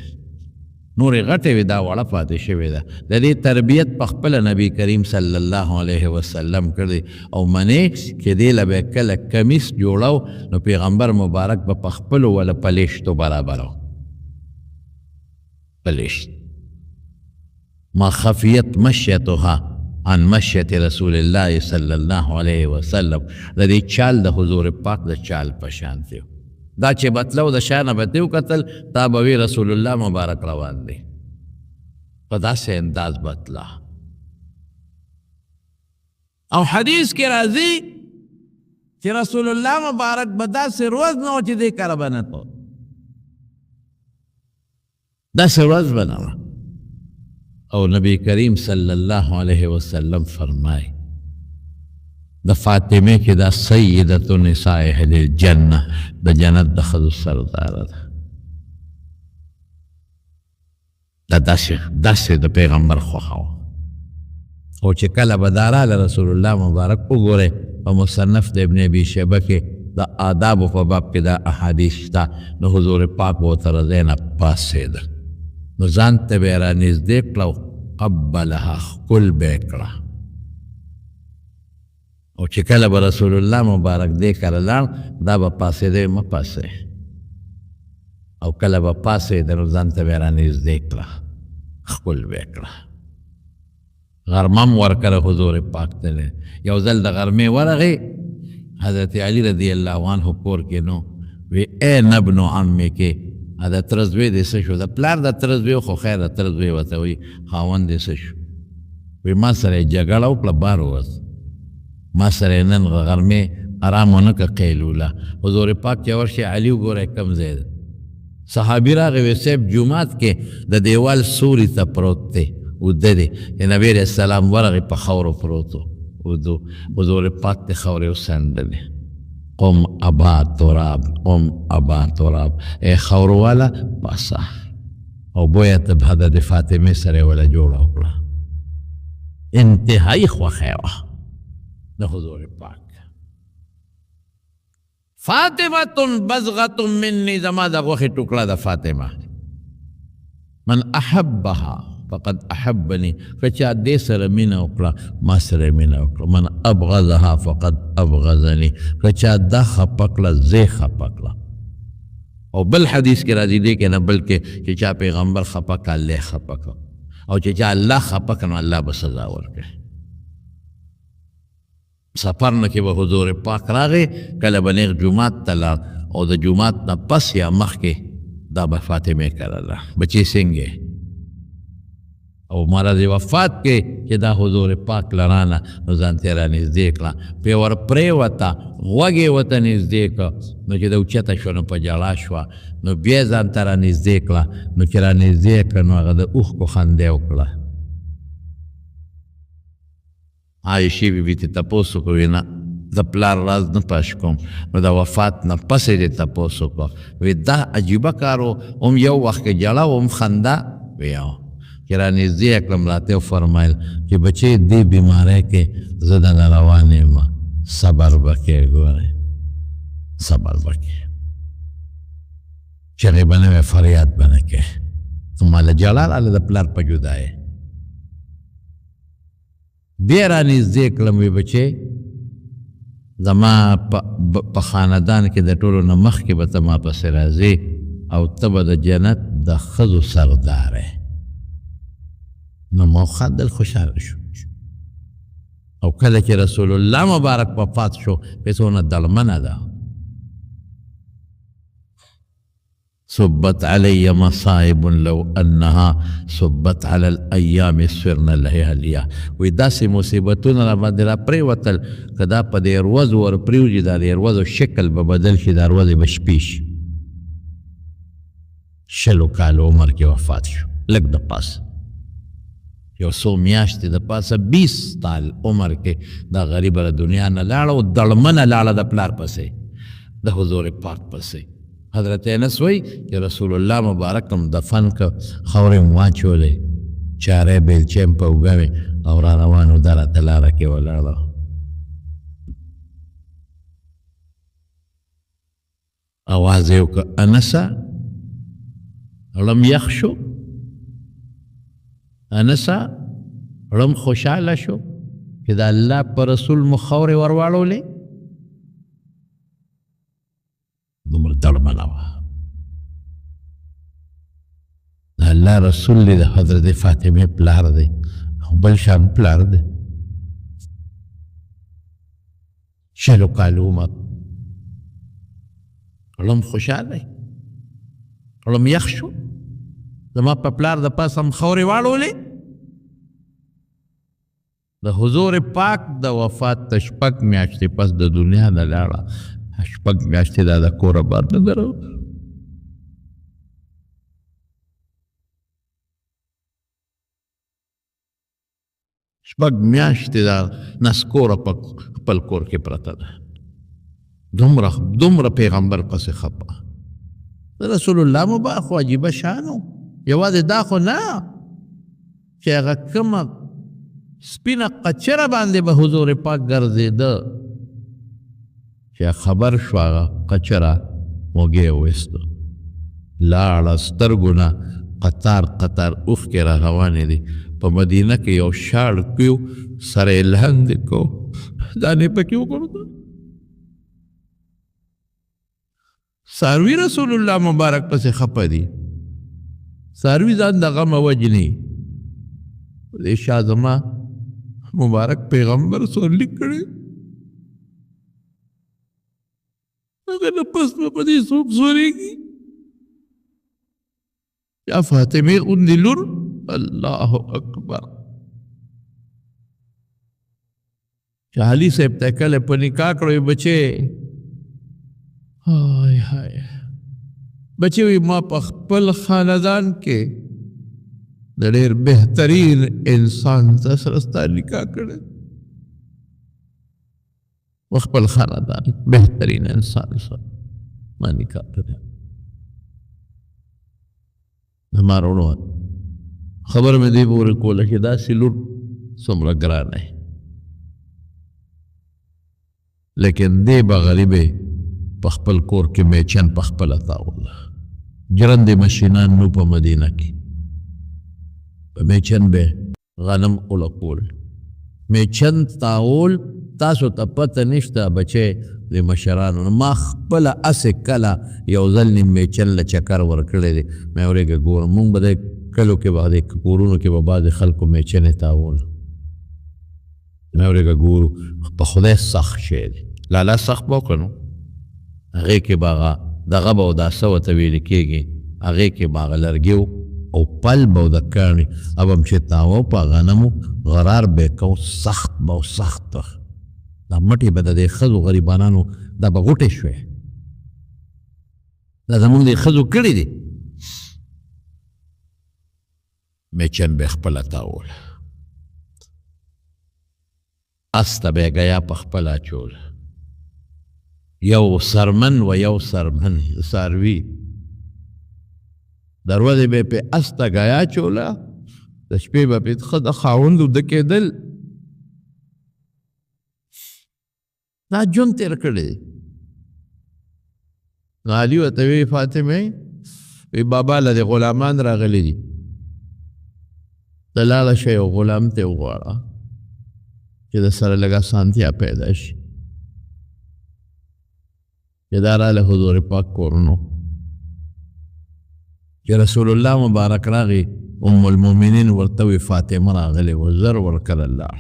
نورې غټې وې، دا وړه پاتې شوې ده. د دې تربیت په خپله نبي کریم صلی الله علیه وسلم کړی او منې چې دې له به کله کمیس جوړو نو پیغمبر مبارک به په خپلو وله پلیشتو برابرو. پلیشت ما خفیت مشیتها عن مشیت رسول الله صلی الله علیه وسلم. د دې چال د حضور پاک د چال په شان دی. دا چې بتلو د شانه به ته وکتل تا به وی رسول الله مبارک روان دی، په داسې انداز بتله. او حدیث کې راځي چې رسول الله مبارک به داسې روز نه و چې دې کره به نه تو، داسې ورځ به نه وه. او نبی کریم صلی الله علیه وسلم فرمای د فاطمه کې دا سیدت نساء اهل الجنه، د جنت د ښځو سرداره ده. دا داسې د پیغمبر خوښه وه. او چې کله به دا راله رسول الله مبارک وګورئ په مصنف د ابن ابي شیبه کې د آدابو په باب کې دا احادیث شته. نو حضور پاک به ورته له ځای نه پاڅېده، نو ځان ته به یې رانږدې کړه، قبلها ښکل به یې کړه. او چې کله به رسول الله مبارک دې کره لاړ دا به پاسېدی مه پاسې، او کله به پاسېده نو ځان ته به یې رانږدې کړه، ښکل به یې کړه. غرمه م ورکړه حضور پاک ته. یو ځل د غرمې ورغې، حضرت علی رضی الله عنه کور کې نو وی ای نبنو عمې کې د ترزوی دې څه شو؟ د پلار د ترزوی خو خیر د ترزوی ورته وایي خاوند دې څه شو؟ وی ما سره یې جګړه وکړه، بار ووت، ما سره نن غرمې آرام ونه که قیلوله. حضور پاک چې ورشي علي وګورئ کم ځای ده. صحابي راغی وی صاحب جومات کې د دیوال سوري ته پروت دی، اوده دی. نبي علیه السلام ورغی په خاورو پروت و، حضور پاک ته خاورې وڅنډلې. قم ابا تراب، قم ابا تراب، ای خاورو والا پاسه. او بویه ته به د فاطمې سره وله جوړه وکړه. انتهایی خوښه وه د حضور پاک. فاطمه بزغه مني، زما د غوښې ټوکړه د فاطمه. من احبها فقد احبني، که چا دې سره مینه وکړه ما سره مینه وکړه. من ابغضها فقد ابغضني، که چا دا خفه کړه زه خفه کړه. او بل حدیث کې راځي دې کې نه بلکې چې چا پیغمبر خفه کړه الله خفه کړه، او چې چا الله خفه کړه نو الله به سزا ورکړي. سفر نه کې به حضور پاک راغی، کله به نیغ جومات ته لاړ او د جومات نه پس یا مخکې دا به فاطمه کړله بچی څنګه. او مرض وفات کې چې دا حضور پاک لرانه نو ځان ته رانږدې کړه، پرې ور پرېوته، غوږ یې ورته نږدې کړه. نو چې د اوچته شوه نو په ژړا شوه، نو بیا یې ځان ته رانږدې کړه. نو چې رانږدې کړه نو هغه د اوښکو خندا وکړه. عایشې بیبي ته تپوس وکړو، نه د پلار راز نه پاش کوم. نو د وفات نه پسې دې تپوس وکړو. وی دا عجیبه کار و، هم یو وخت کې ژړا و هم خندا. وی چې رانږدې کړم راته وفرمیل چې بچې دې بیمارۍ کې زه دله روان یم، صبر به کې، ګورئ صبر به کې، چغې به نه وې، فریاد به نه کې. ماله ژړا راله د پلار په جدایۍ. بیا رانږدې کړم، وی بچې زما په خاندان کې د ټولو نه مخکې به ته ما پسې راځې او ته به د جنت د ښځو سردار یې. نو موخه دل خوشحاله شو. او کله چې رسول الله مبارک وفات شو پیسونه دلمنه ده. صبت علی مصائب لو انها صبت علی الايام سرنا لها لیا. وی داسې مصیبتونه را باندې را پرېوتل که دا په دې ورځو ور پرېوځي، دا د ورځو شکل به بدل شي، دا ورځې به شپې شي. 60 کالو عمر کې وفات شو، لږ د پاسه. یو څو میاشتې د پاسه 20 کال عمر کې دا غریبه د دنیا نه لاړه او دړمنه لاړه د پلار پسې د حضور پاک پسې. حضرت انس وایي چې رسول الله مبارک هم دفن که خاورې م واچولې چارې بیلچې م په اوږه وې او را روانو دا راته لاره کې ولاړه. آواز یې وکړه انسه ړم یخ شو، انسه ړم خوشحاله شو چې د الله په رسول مو خاورې ور واړولې. دومره دړمنه وه. د الله رسول دی د حضرت فاطمې پلار دی او بل شان پلار دی. شلو کال عمر، ړم خوشحاله ړم یخ شو، زما په پلار د پاسه هم خاورې واړولې. د حضور پاک د وفات ته 6 میاشتې پس د دنیا نه لاړه. 6 میاشتې دا د کوره بار نه درو. 6 میاشتې دا نسکوره په خپل کور کې پرته ده. دومره پیغمبر پسې خپه. رسول الله مبارک خو عجیبه شان و. یوازې دا خو نه چې هغه کومه سپینه قچره باندې به حضور پاک ګرځېده چې خبر شو هغه قچره موږې وویسته، لاړه سترګو نه قطار اوښکې را روانې دي. په مدینه کې یو شاړ کیو سره یې لاندې کو، دانې پکې وکړو. څاروي رسول الله مبارک پسې خپه دي. څاروي ځان د غمه وجني. د شاه زما مبارک پیغمبر سورلیک کړی، هغه نه پس به په دې څوک سورېږي. یا فاطمې غوندې لور، الله اکبر. چې علي صاحب ته کله په نکاح کړی بچې، هاي هاي بچې وي ما په خپل خاندان کې د ډېر بهترین انسان سره ستا نکاح کړی، په خپل خاندان بهترین انسان سره ما نکاح کړی. زما وروڼو خبر مې دې پورې کوله چې داسې لور څومره ګرانه دی، لیکن دې به غریبې په خپل کور کې میچن په خپله تاوله. جرندې مشینان نو په مدینه کې، په میچن به غنم اولقول. میچن تاول تاسو ته پته نشته بچې د مشرانو نه. ما خپله هسې کله یو ځل نیم میچن له چکر ورکړی دی. مې ورېږه ګورم مونږ به د کلو کې به د کورونو کې به بعضې خلکو میچنې تاول. مې ورېږه ګورو په خدای سخت شی دی. لالا سخت به وکړو هغې کې به هغه دغه به دا څه ورته ویلې کېږي، هغې کې به هغه لرګي او پل به د کاڼي اب هم چې تاوه په غنمو غرار به یې کو، سخت به او سخت به. دا مټې به د دې ښځو غریبانانو دا به غوټې شوې. دا زمونږ د ښځو کړي دي. میچن به یې خپله تاول، اس ته به یې ګیا په خپله اچول. یو سرمن و یو سرمن څاروي د ورځې به یې پې اس ته ګیا چوله، د شپې به پې ښه د خاوند وده کېدل. دا ژوند تېر کړی دی. نو علي ورته وی فاطمې وی بابا له دې غلامان راغلي دي، ته لاړه شه یو غلام ته وغواړه چې د سره لږه اسانتیا پیدا شي. چې دا راله حضور پاک کورونو چې رسول الله مبارک راغی، ام المؤمنین ورته وی فاطمه راغلی و، زر ورکړه الله.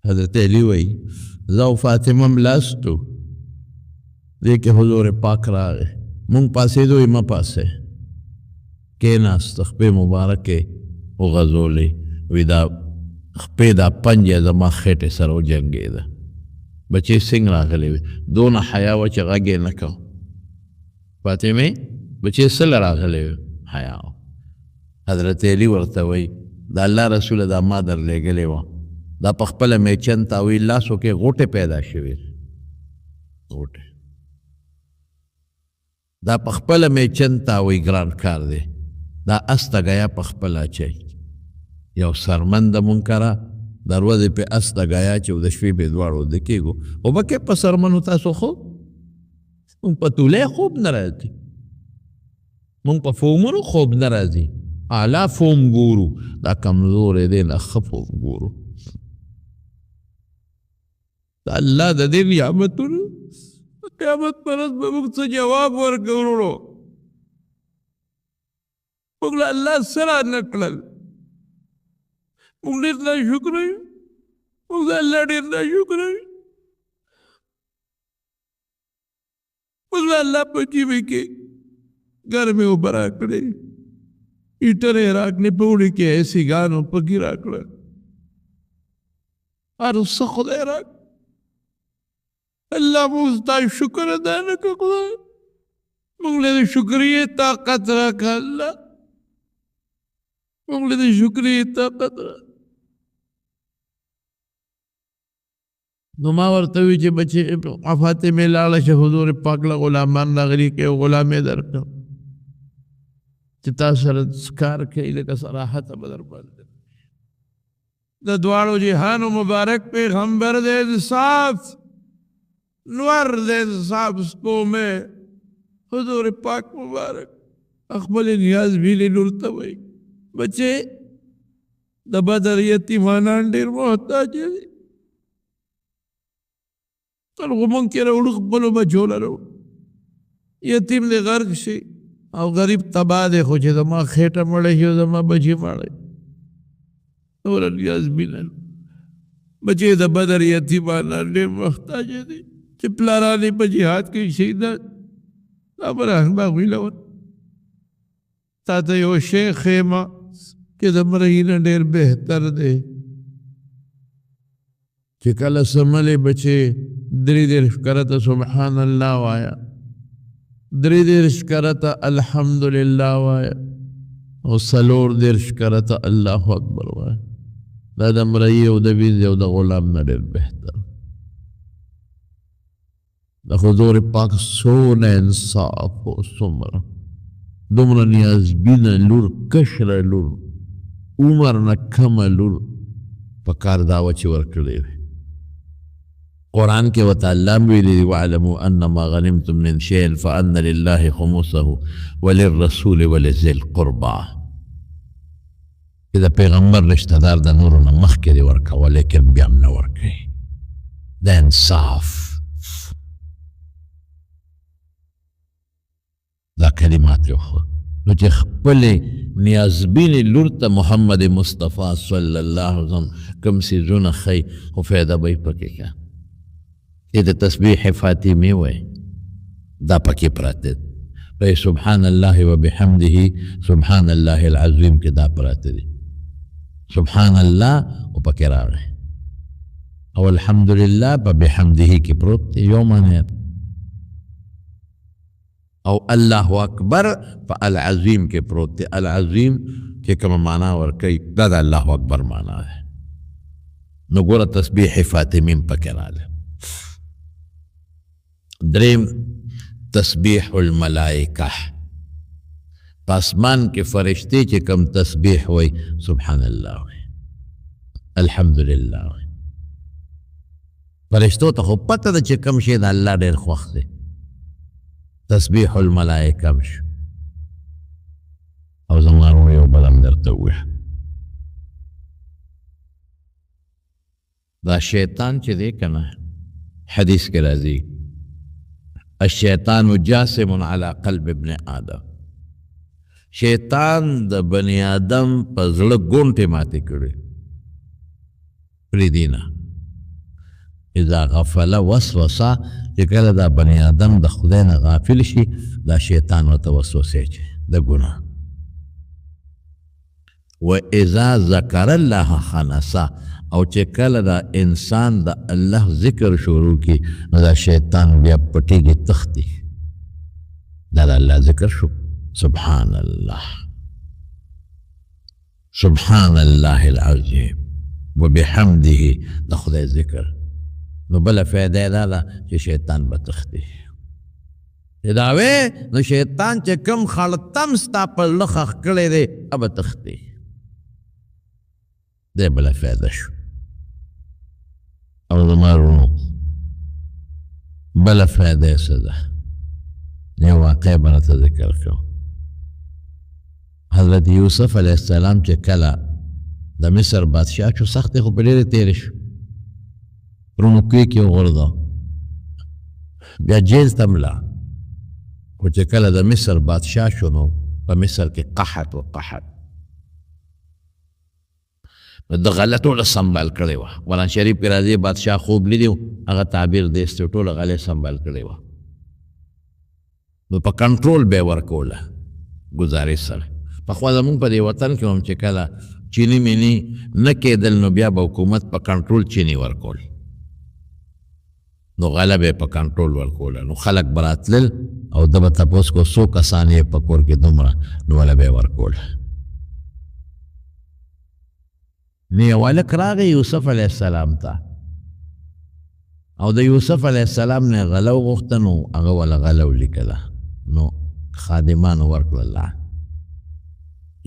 حضرت علی وی زه او فاطمه م لاستو، دې کې حضور پاک راغی، مونږ پاسېدو یې مه پاسې. کېناست، خپې مبارکې وغځولې، وی دا خپې دا پنجه زما خېټې سره وجنګېده. بچې څنګه راغلی وي؟ دونه حیا وه چې غږ یې نه کو. فاطمې بچې څه له راغلی وي؟ حیا. حضرت علی ورته وی دا الله رسول دا ما در لګلې وه دا په خپله میچن تاویل لاسو کې غوټې پیدا شوې غوټې دا په خپله میچن تاوی ګران کار دی دا استه ګیا په خپله اچوي یو سرمن د منکره د ورځې پې استه ګیا چې د شپې به دواړو د کېږو او بکې په سرمنو تاسو خوب مونږ په تولی خوب نه راځي مونږ په فومونو خوب نه راځي اعلی فوم ګورو دا کمزوری دی نه ښه فوم ګورو د الله د دې نعمتونو قیامت پر ورځ به موږ څه جواب ورکړو وروڼو موږ له الله څه رانه کړل موږ ډېر ناشکره یو موږ د الله ډېر ناشکره یو موږ له الله په جیبې کې ګرمې اوبه راکړې هیټر یې راکړې په اوړي کې ایسي ګانو پکې راکړه هر څه خدای راکړه اللہ موږ ستا شکر ادا نه کړو خدای موږ له د شکریې طاقت راکړه الله موږ له د شکریې طاقت راکړه نو ما ورته وی چې بچې فاطمې لاړه شه حضور پاک له غلامان راغلي کې غلامې درکړم چې تاسو سره کار کوي لکه صراحت به در باندې د دواړو جهانو مبارک پیغمبر د انصاف نور د انصاف سپومې حضور پاک مبارک خپل نیاز ویلې لور ته وایي بچې د بدر یتیمانان ډېر محتاج دي خلکو مونږ کې راوړو خپلو بچو له راوړو یتیم دې غرق شي او غریب تباه دی خو چې زما خېټه مړه شي او زما بچي مړه نور نیاز بینه بچې د بدر یتیمانان ډېر محتاج دي چې پلاران یې په جهاد کې شهیدان دا به رحمه ویلول تا ته یو شی ښیمه چې د مرغۍ نه ډېر بهتر دی چې کله سملې بچې درې دېرش کرته سبحان الله وایه درې دېرش کرته الحمدلله وایه او څلور دېرش کرته الله اکبر وایه دا د مرغۍ او د وینځې او د غلام نه ډېر بهتر د حضور پاک څونه انصاف او څومره دومره نیازبینه لور کشره لور عمر نه کمه لور په کار دا وه چې ورکړی دی قرآن کې ورته الله ویلي دي واعلموا انما غنمتم من شیء فان لله خمسه وللرسول ولذي القربى چې د پیغمبر رشته دار د نورو نه مخکې دې ورکوه لیکن بیا هم نه ورکوي د انصاف دا کلمات یو خو نو چې خپلې نیازبینې لور ته محمد مصطفی صلی الله علیه وسلم کوم څیزونه ښیي خو فایده به یې پکې که چې د تسبیح فاطمې وایي دا پکې پراته دی سبحان الله وبحمده سبحان الله العظیم کې دا پراته دي سبحان الله او پکې راغی او الحمدلله په بحمده کې پروت دی یو معنی او الله اکبر په العظیم کې پروت دی العظیم کې کومه معنا ورکوي دا د الله اکبر معنا ده نو ګوره تسبیح فاطمې پکې راغلی دریم تسبیح الملائکه پاسمان کې فرشتې چې کم تسبیح وای سبحان الله وای الحمدلله وای فرشتو ته خو پته ده چې کم شی د الله ډېر خوښ دی تسبیح الملائکه شو او زما یو بل هم درته ووایه دا شیطان چې دی که نه حدیث کې راځي الشیطان جاسم على قلب ابن آدم شیطان د بنی آدم په زړه ګونټې ماتې کړي پرېږدي نه اذا غفل وسوسه چې کله دا بنی آدم د خدای نه غافل شي دا شیطان ورته وسوسې اچوي د ګناه و اذا ذکر الله خنسه او چې کله دا انسان د الله ذکر شروع کی نو دا شیطان بیا پټیږي تختی دا د الله ذکر شو سبحان الله سبحان الله العظیم وبحمده د خدای ذکر. نو بله فایده دا ده چې شیطان به تښتي. دا وې نو شیطان چې کوم خړتم ستا په زړه ښخ کړی دی هغه به تښتي. دی بله فایده شو. او زما وروڼو بله فایده یې څه ده؟ یو واقع به راته ذکر کوم. حضرت یوسف علیه السلام چې کله د مصر بادشاه شو سختې خو په ډېرې تېرې شو. رونقې کې وغورځاو بیا جیل ته مړه. خو چې کله د مصر بادشاه شو نو په مصر کې قحط و قحط. نو د غله ټوله سنبال کړې وه. قرآن شریف کې راځي بادشاه خوب لیدي هغه تعبیر دی چې ټوله غلې سنبال کړې وه. نو په کنټرول به یې ورکوله ګزارش سره. پخوا زمونږ په دې وطن کې هم چې کله چینی مینی نه کېدل نو بیا به حکومت په کنټرول چینی ورکول. نو غله به یې په کنټرول ورکوله. نو خلک به راتلل او ده به تپوس کو څو کسان یې په کور کې دومره نو هله به یې ورکوله. نو یو هلک راغی یوسف علیه السلام ته او د یوسف علیه السلام نه غله وغوښته نو هغه وله غله ولیکله. نو خادمانو ورکړله.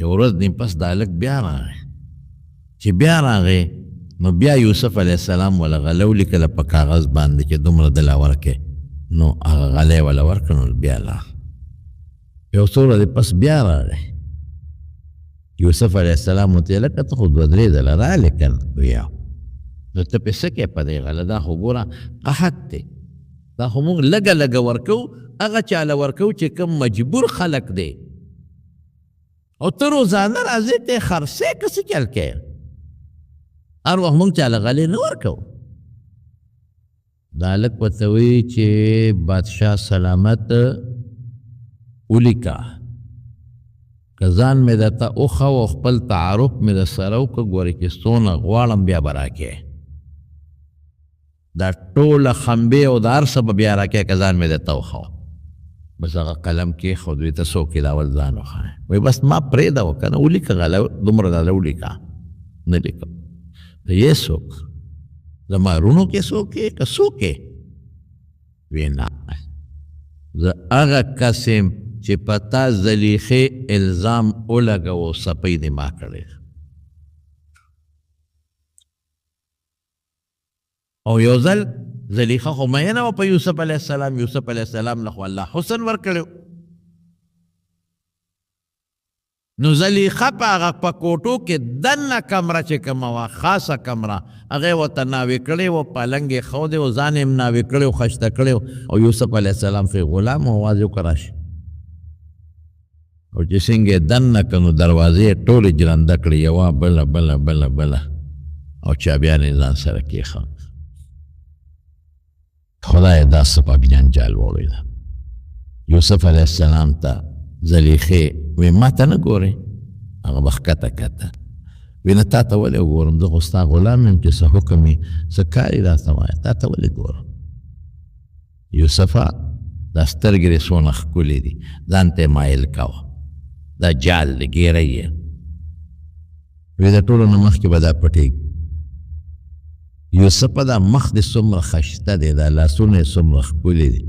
یو ورځ نیم پس دا هلک بیا راغی. چې بیا راغی نو بیا یوسف علیه السلام وله غله ولیکله په کاغذ باندې چې دومره دله ورکې. نو هغه غله یې وله ورکړه. نو بیا لاړ. یو څو ورځې پس بیا راغی یوسف علیه السلام ورته ویې لکه ته خو دوه درې ځله رالې که نه؟ ویې نو ته پې څه کوې په دې غله؟ دا خو ګوره قحط دی. دا خو موږ لږه لږه ورکوو هغه چاله ورکوو چې کوم مجبور خلک دی. او ته روزانه راځې ته یې خرڅې که څه چل کوې؟ هر وخت موږ چاله غلې نه ورکوو. دا هلک ورته وایي چې بادشاه سلامت ولیکه که ځان مې درته وښه او خپل تعارف مې در سره وکړه ګورې چې څونه غواړم بیا به راکې. دا ټوله خمبې او دا هر څه به بیا راکې که ځان مې درته وښه. بس هغه قلم کېښود وایي ته څوک یې دا اول ځان وښایه. وایي بس ما پرېږده و که نه ولیکه غله دومره غله ولیکه. نه لیکم. ته یې څوک؟ زما وروڼو کې څوک یې که څوک یې؟ وایي نه زه هغه کس یم چې په تا زلیخې الزام ولګوو څپۍ دې ما کړې. او یو ځل زلیخه خو مینه وه په یوسف علیه السلام. یوسف علیه السلام له خو الله حسن ورکړی. نو زلیخه په هغه په کوټو کې دننه کمره چې کومه وه خاصه کمره هغه یې ورته ناوې کړې وه. پالنګ یې ښودی و ځان یې هم ناوې کړی و خشته کړی و. او یوسف علیه السلام خو غلام و اواز یې وکړه راشي. او چې څنګه یې دننه کړه نو دروازې یې ټولې جرنده کړې یوه بله بله بله بله او چابیان یې ځان سره کېښود. خدای دا سبب جنجال وړی. یوسف علیه السلام ته زلیخې وی ما ته نه ګورې؟ هغه به ښکته کته. وی نه تا ته ولې وګورم؟ زه خو ستا غلام یم چې څه حکم یې څه کار یې راته وایه تا ته ولې ګورم؟ یوسفه دا سترګې دې څونه ښکلې دي ځان ته یې مایل کوه. دا جال دی ګیری یې. وی د ټولو نه مخکې به دا پټېږي. یوسفه دا مخ دې څومره ښایسته دی دا لاسونه یې څومره ښکلي دي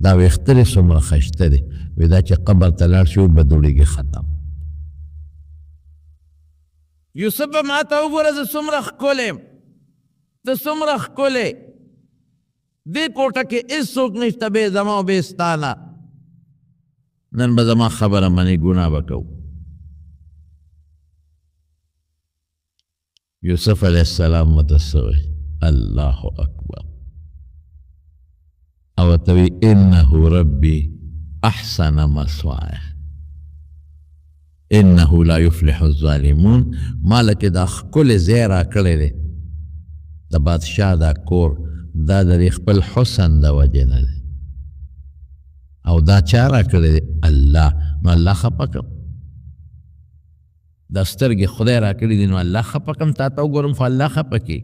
دا ویښته دې څومره ښایسته دی. وی دا چې قبر ته لاړ شي به دوړېږي ختم. یوسفه ما ته وګوره زه څومره ښکلی یم ته څومره ښکلی. دې کوټه کې هېڅوک نشته بې زما او بې ستا نه. نن به زما خبره منې ګناه به کوو. یوسف علیه السلام ورته څه وایي؟ الله اکبر. او ورته وایي انه ربي احسن مثوایه انه لا یفلح الظالمون. ما چې دا ښکلی ځای راکړی دی د بادشاه دا کور دا د دې خپل حسن د وجې نه دی او دا چا راکړی دی؟ الله. نو الله خفه کړم. دا سترګې خدای راکړي دي نو الله خفه کړم تا ته وګورم خو الله خفه کړي.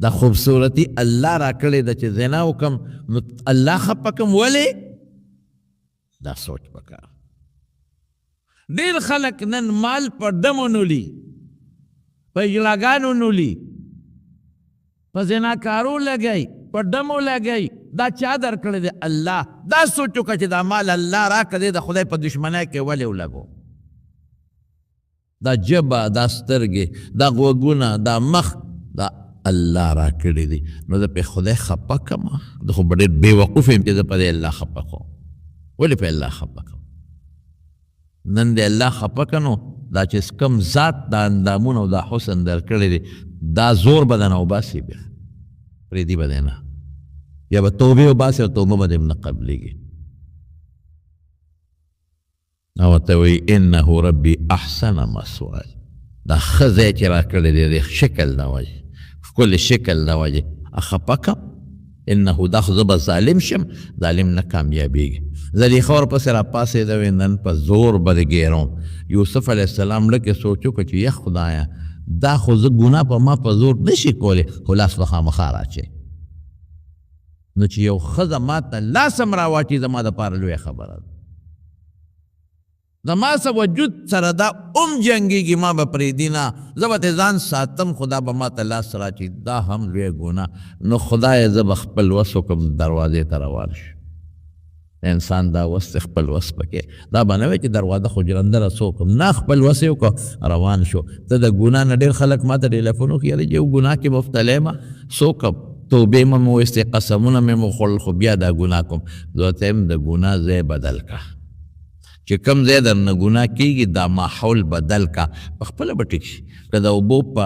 دا خوبصورتي الله راکړې ده چې زنا وکړم نو الله خفه کړم. ولې؟ دا سوچ پکار. ډېر خلک نن مال په ډمو نولي، په اجلاګانو نولي، په زناکارو لګئ، په ډمو لګئ. دا چا درکړی دی؟ الله. دا سوچ وکړه چې دا مال الله راکړی دی، د خدای په دشمنۍ کې ولې ولګو؟ دا ژبه، دا سترګې، دا غوږونه، دا مخ، دا الله راکړی دی. نو زه پې خدای خفه کړم؟ زه خو به ډېر بېوقوف یم چې زه په دې الله خفه کړم. ولې په الله خفه کړم؟ نن د الله خفه کړه نو دا چې کوم ذات دا اندامونه او دا حسن درکړی دی، دا زور به درنه وباسي، بیا پرېږدي به دی نه، یا به توبې وباسي او توبه به دې نه قبلېږي. او ورته وایي انه ربي احسن مثواي. دا ښه ځای چې راکړی دی د شکل د وجې، ښکلې شکل د وجې خفه کړم. انه دا خو زه به ظالم شم، ظالم نه کامیابېږي. زلیخا ورپسې راپاڅېده، وایي نن په زور به دې ګیروم. یوسف علیه السلام لږ یې سوچ وکړه چې یا خدایه دا خو زه ګناه په ما په زور نه شي کولی، خو لاس به خامخا راچوي. نو چې یو ښځه ما ته لاس هم راواچي زما دپاره لویه خبره ده. زما سه وجود سره دا جنګېږي، ما به پرېږدي نه، زه به ترې ځان ساتم، خو دا به ما ته لاس راچي، دا هم لویه ګناه. نو خدایه زه به خپل وس وکړم، دروازې ته روان شو. انسان دا وس دی، خپل وس پکې دا به نه وایي چې دروازه خو جلندره څه وکړم، نه خپل وس یې وکړه روان شو. ته د ګناه نه ډېر خلک ما ته ټېلیفون وکړي، یاره یو ګناه کې مبتلا یم، څه وکړم؟ توبې مې وایستې، قسمونه مې وخوړل، خو بیا دا ګناه کوم. زه ورته یم د ګناه ځای بدل کړه، چې کوم ځای درنه ګناه کېږي دا ماحول بدل کړه، پخپله به ټیک شي. که د اوبو په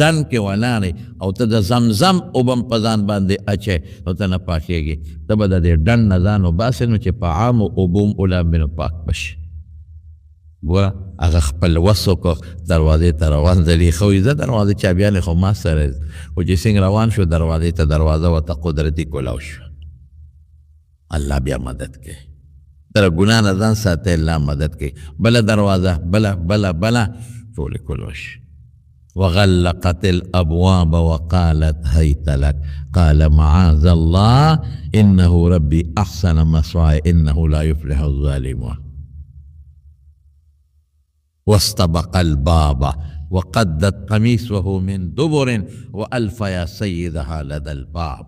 ډن کې ولاړې او ته د زمزم اوبه هم په ځان باندې اچوې نو ته نه پاکېږي. ته به د دې ډنډ نه ځان وباسې نو چې په عامو اوبو هم ولامبې نو پاک به شي. ګوره هغه خپل وس وکړه، دروازې ته روان. زلیخا وایي زه دروازې چابیانې خو ما سره دي، خو چې څنګه روان شو دروازې ته، دروازه ورته قدرتي کولاو شو. الله بیا مدد کوي، در ګناه نه ځان ساتئ، الله مدد کوي. بله دروازه، بله ټولې کولو شي. وغلقت الأبواب وقالت هيت لك قال معاذ الله إنه ربي أحسن مثواي إنه لا يفلح الظالمون. واستبق الباب وقدت قميصه من دبر وألف يا سيدها لدى الباب.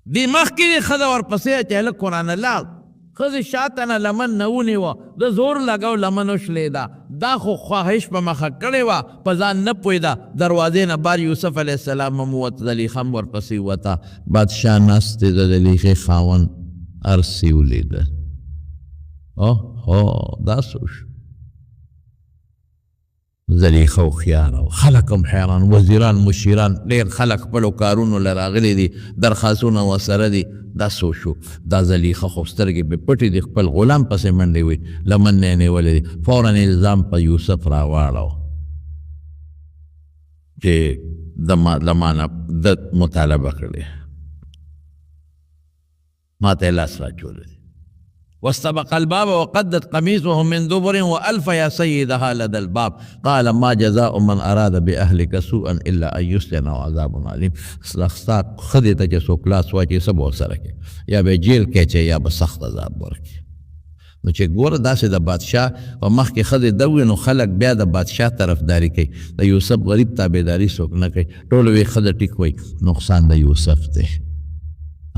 دي مخکې ښځه ورپسې چې هلک قرآن الله ښځې شاته نه لمن نه ونیوه، د زور لګو لمن وشلېده. دا خو خواهش په مخه کړې وه، په ځان نه پوهېده. دروازې نه بار یوسف علیه السلام هم ووت، زلیخا هم ورپسې ووته. بادشاه ناست دی، د زلیخې خاوند هر څه یې ولیدل. اوهو دا څه وشو؟ زلیخا هوښیاره وه، خلک هم حیران، وزیران مشیران ډېر خلک خپلو کارونو له راغلي دي، درخواستونه ورسره دي. دا څه وشو؟ دا زلیخا خو سترګې پې پټې دي، خپل غلام پسې منډې وي، لمن نه یې نیولې دي. فوراً الزام په یوسف راواړو چې د مانه د مطالبه کړې، ما ته یې لاس راچولی دی. واستبق الباب وقدت قميصه من دبر وألف يا سيدها لدى الباب قال ما جزاء من أراد بأهلك سوءا إلا أن يسجن وعذاب عليم. ستا ښځې ته چې څوک لاس واچوي څه به ورسره کوي؟ یا به جیل کې اچوي یا به سخت عذاب ورکړي. نو چې ګوره داسې د بادشاه په مخ کې ښځې ده وي نو خلک بیا د بادشاه طرفداري کوي، د یوسف غریب تابعداري څوک نه کوي. ټول وی ښځه ټیک وایي، نقصان د یوسف دی.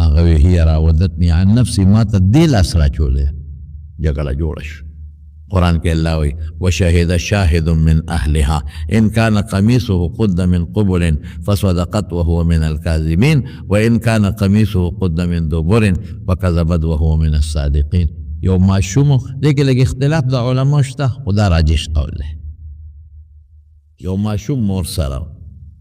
هغه وی هي راودتني عن نفسي، ما ته دې لاس راچولی، جګړه جوړه شوه. قرآن کې الله وی وشهد شاهد من أهلها إن كان قميصه قد من قبل فصدقت وهو من الكاذبين وإن كان قميصه قد من دبر فكذبت وهو من الصادقين. یو ماشوم دې کې لږ اختلاف د علماء شته، خو دا راجح قول دی. یو ماشوم مور سره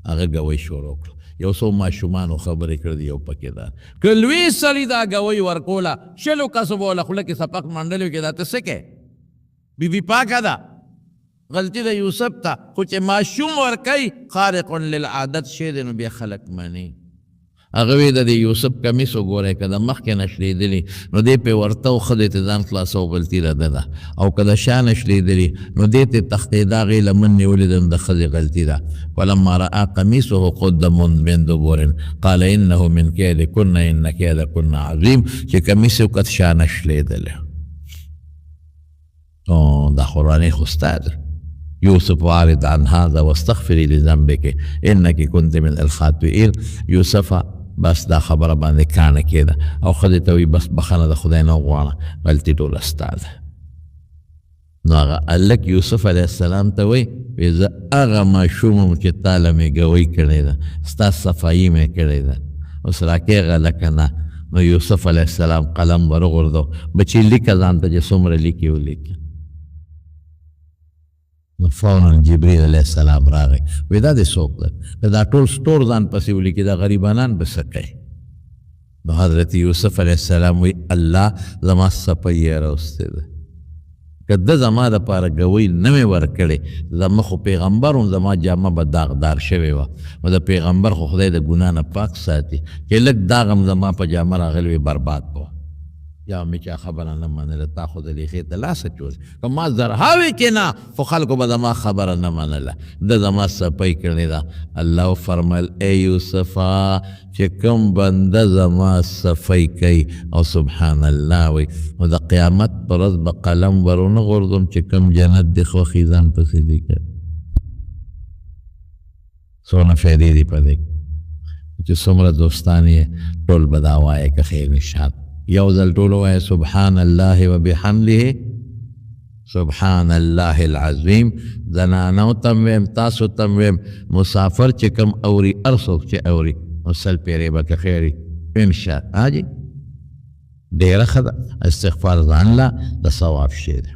هغه ګوی شروع کړو، یو څو ماشومانو خبرې کړې یو پکې ده. که لوی سړي دا ګوی ورکوله، شلو کسو به وله خوله کې سپق منډلې وکړي، دا ته څه کوې؟ بیبي پاکه ده، غلطي د یوسف ته، خو چې ماشوم ورکوي خارق للعادت شی دی نو بیا خلک مني. هغه وی د یوسف کمیس وګورئ، که د مخکې نه شلېدلي نو دې پې ورته و ښځې ته ځان خلاصو بلتي ده ده، او که د شا نه شلېدلي نو دې ته تښتېده، هغې لمن نیولې ده نو د ښځې غلطي ده. فلما رأى قمیصه قد من دبر قال انه من کیدکن ان کیدکن عظیم. چې کمیس یې وکت شا نه شلېدلی، او دا قرآنی خستا ده یوسف وارد عن هذا واستغفری لذنبک انکی کنت من الخاطئین. یوسفه بس دا خبره باندې کانه کېده او ښځې ته وایي بس بخښنه د خدای نه وغواړه، غلطي ټوله ستا ده. نو هغه هلک یوسف علیه السلام ته وایي زه هغه ماشوم یم چې تا له مې ګوۍ کړې ده، ستا صفایي مې کړې ده، اوس راکې هغه لکه نه. نو یوسف علیه السلام قلم ور وغورځو، بچي لیکه ځان ته چې څومره لیکي ولیکه. نو فوراً جبریل علیه السلام راغی، وی دا دې څوک ده؟ دا ټول سټور ځان پسې ولیکي، دا غریبانان به څه کوي؟ نو حضرت یوسف علیه السلام وی الله زما صفایي یې راوستې ده، که ده زما دپاره ګوۍ نه مې ورکړې زما خو پیغمبر هم زما جامه به داغدار شوې وه، نو د پیغمبر خو خدای د ګناه نه پاک ساتي، چې لږ داغ هم زما په جامه راغلی وي برباد به یا مې چا خبره نه منله، تا خو د لیخې ته لاس اچولی، که ما زرهاوې کې نه خو خلکو به زما خبره نه منله، ده زما صفی کړې ده. الله فرمیل ای یوسفه چې کوم بنده زما صفی کوي او سبحان الله وی، نو د قیامت پر ورځ به قلم ورونه غورځوم چې کوم جنت دې خوښي ځان پسې لیکه. څونه فایدې دي په دې چې څومره دوستان یې ټول به دا وایې که خیر نشان یو ځل ټول وایه سبحان الله وبحمده سبحان الله العظیم. زنانو تم ویم، تاسو تم ویم، مسافر چې کم اوري هر څوک چې اوري نو سل پیرې به که خیري انشاء. حاجي ډېره ښه ده، استغفار ځان له د ثواب شی دی.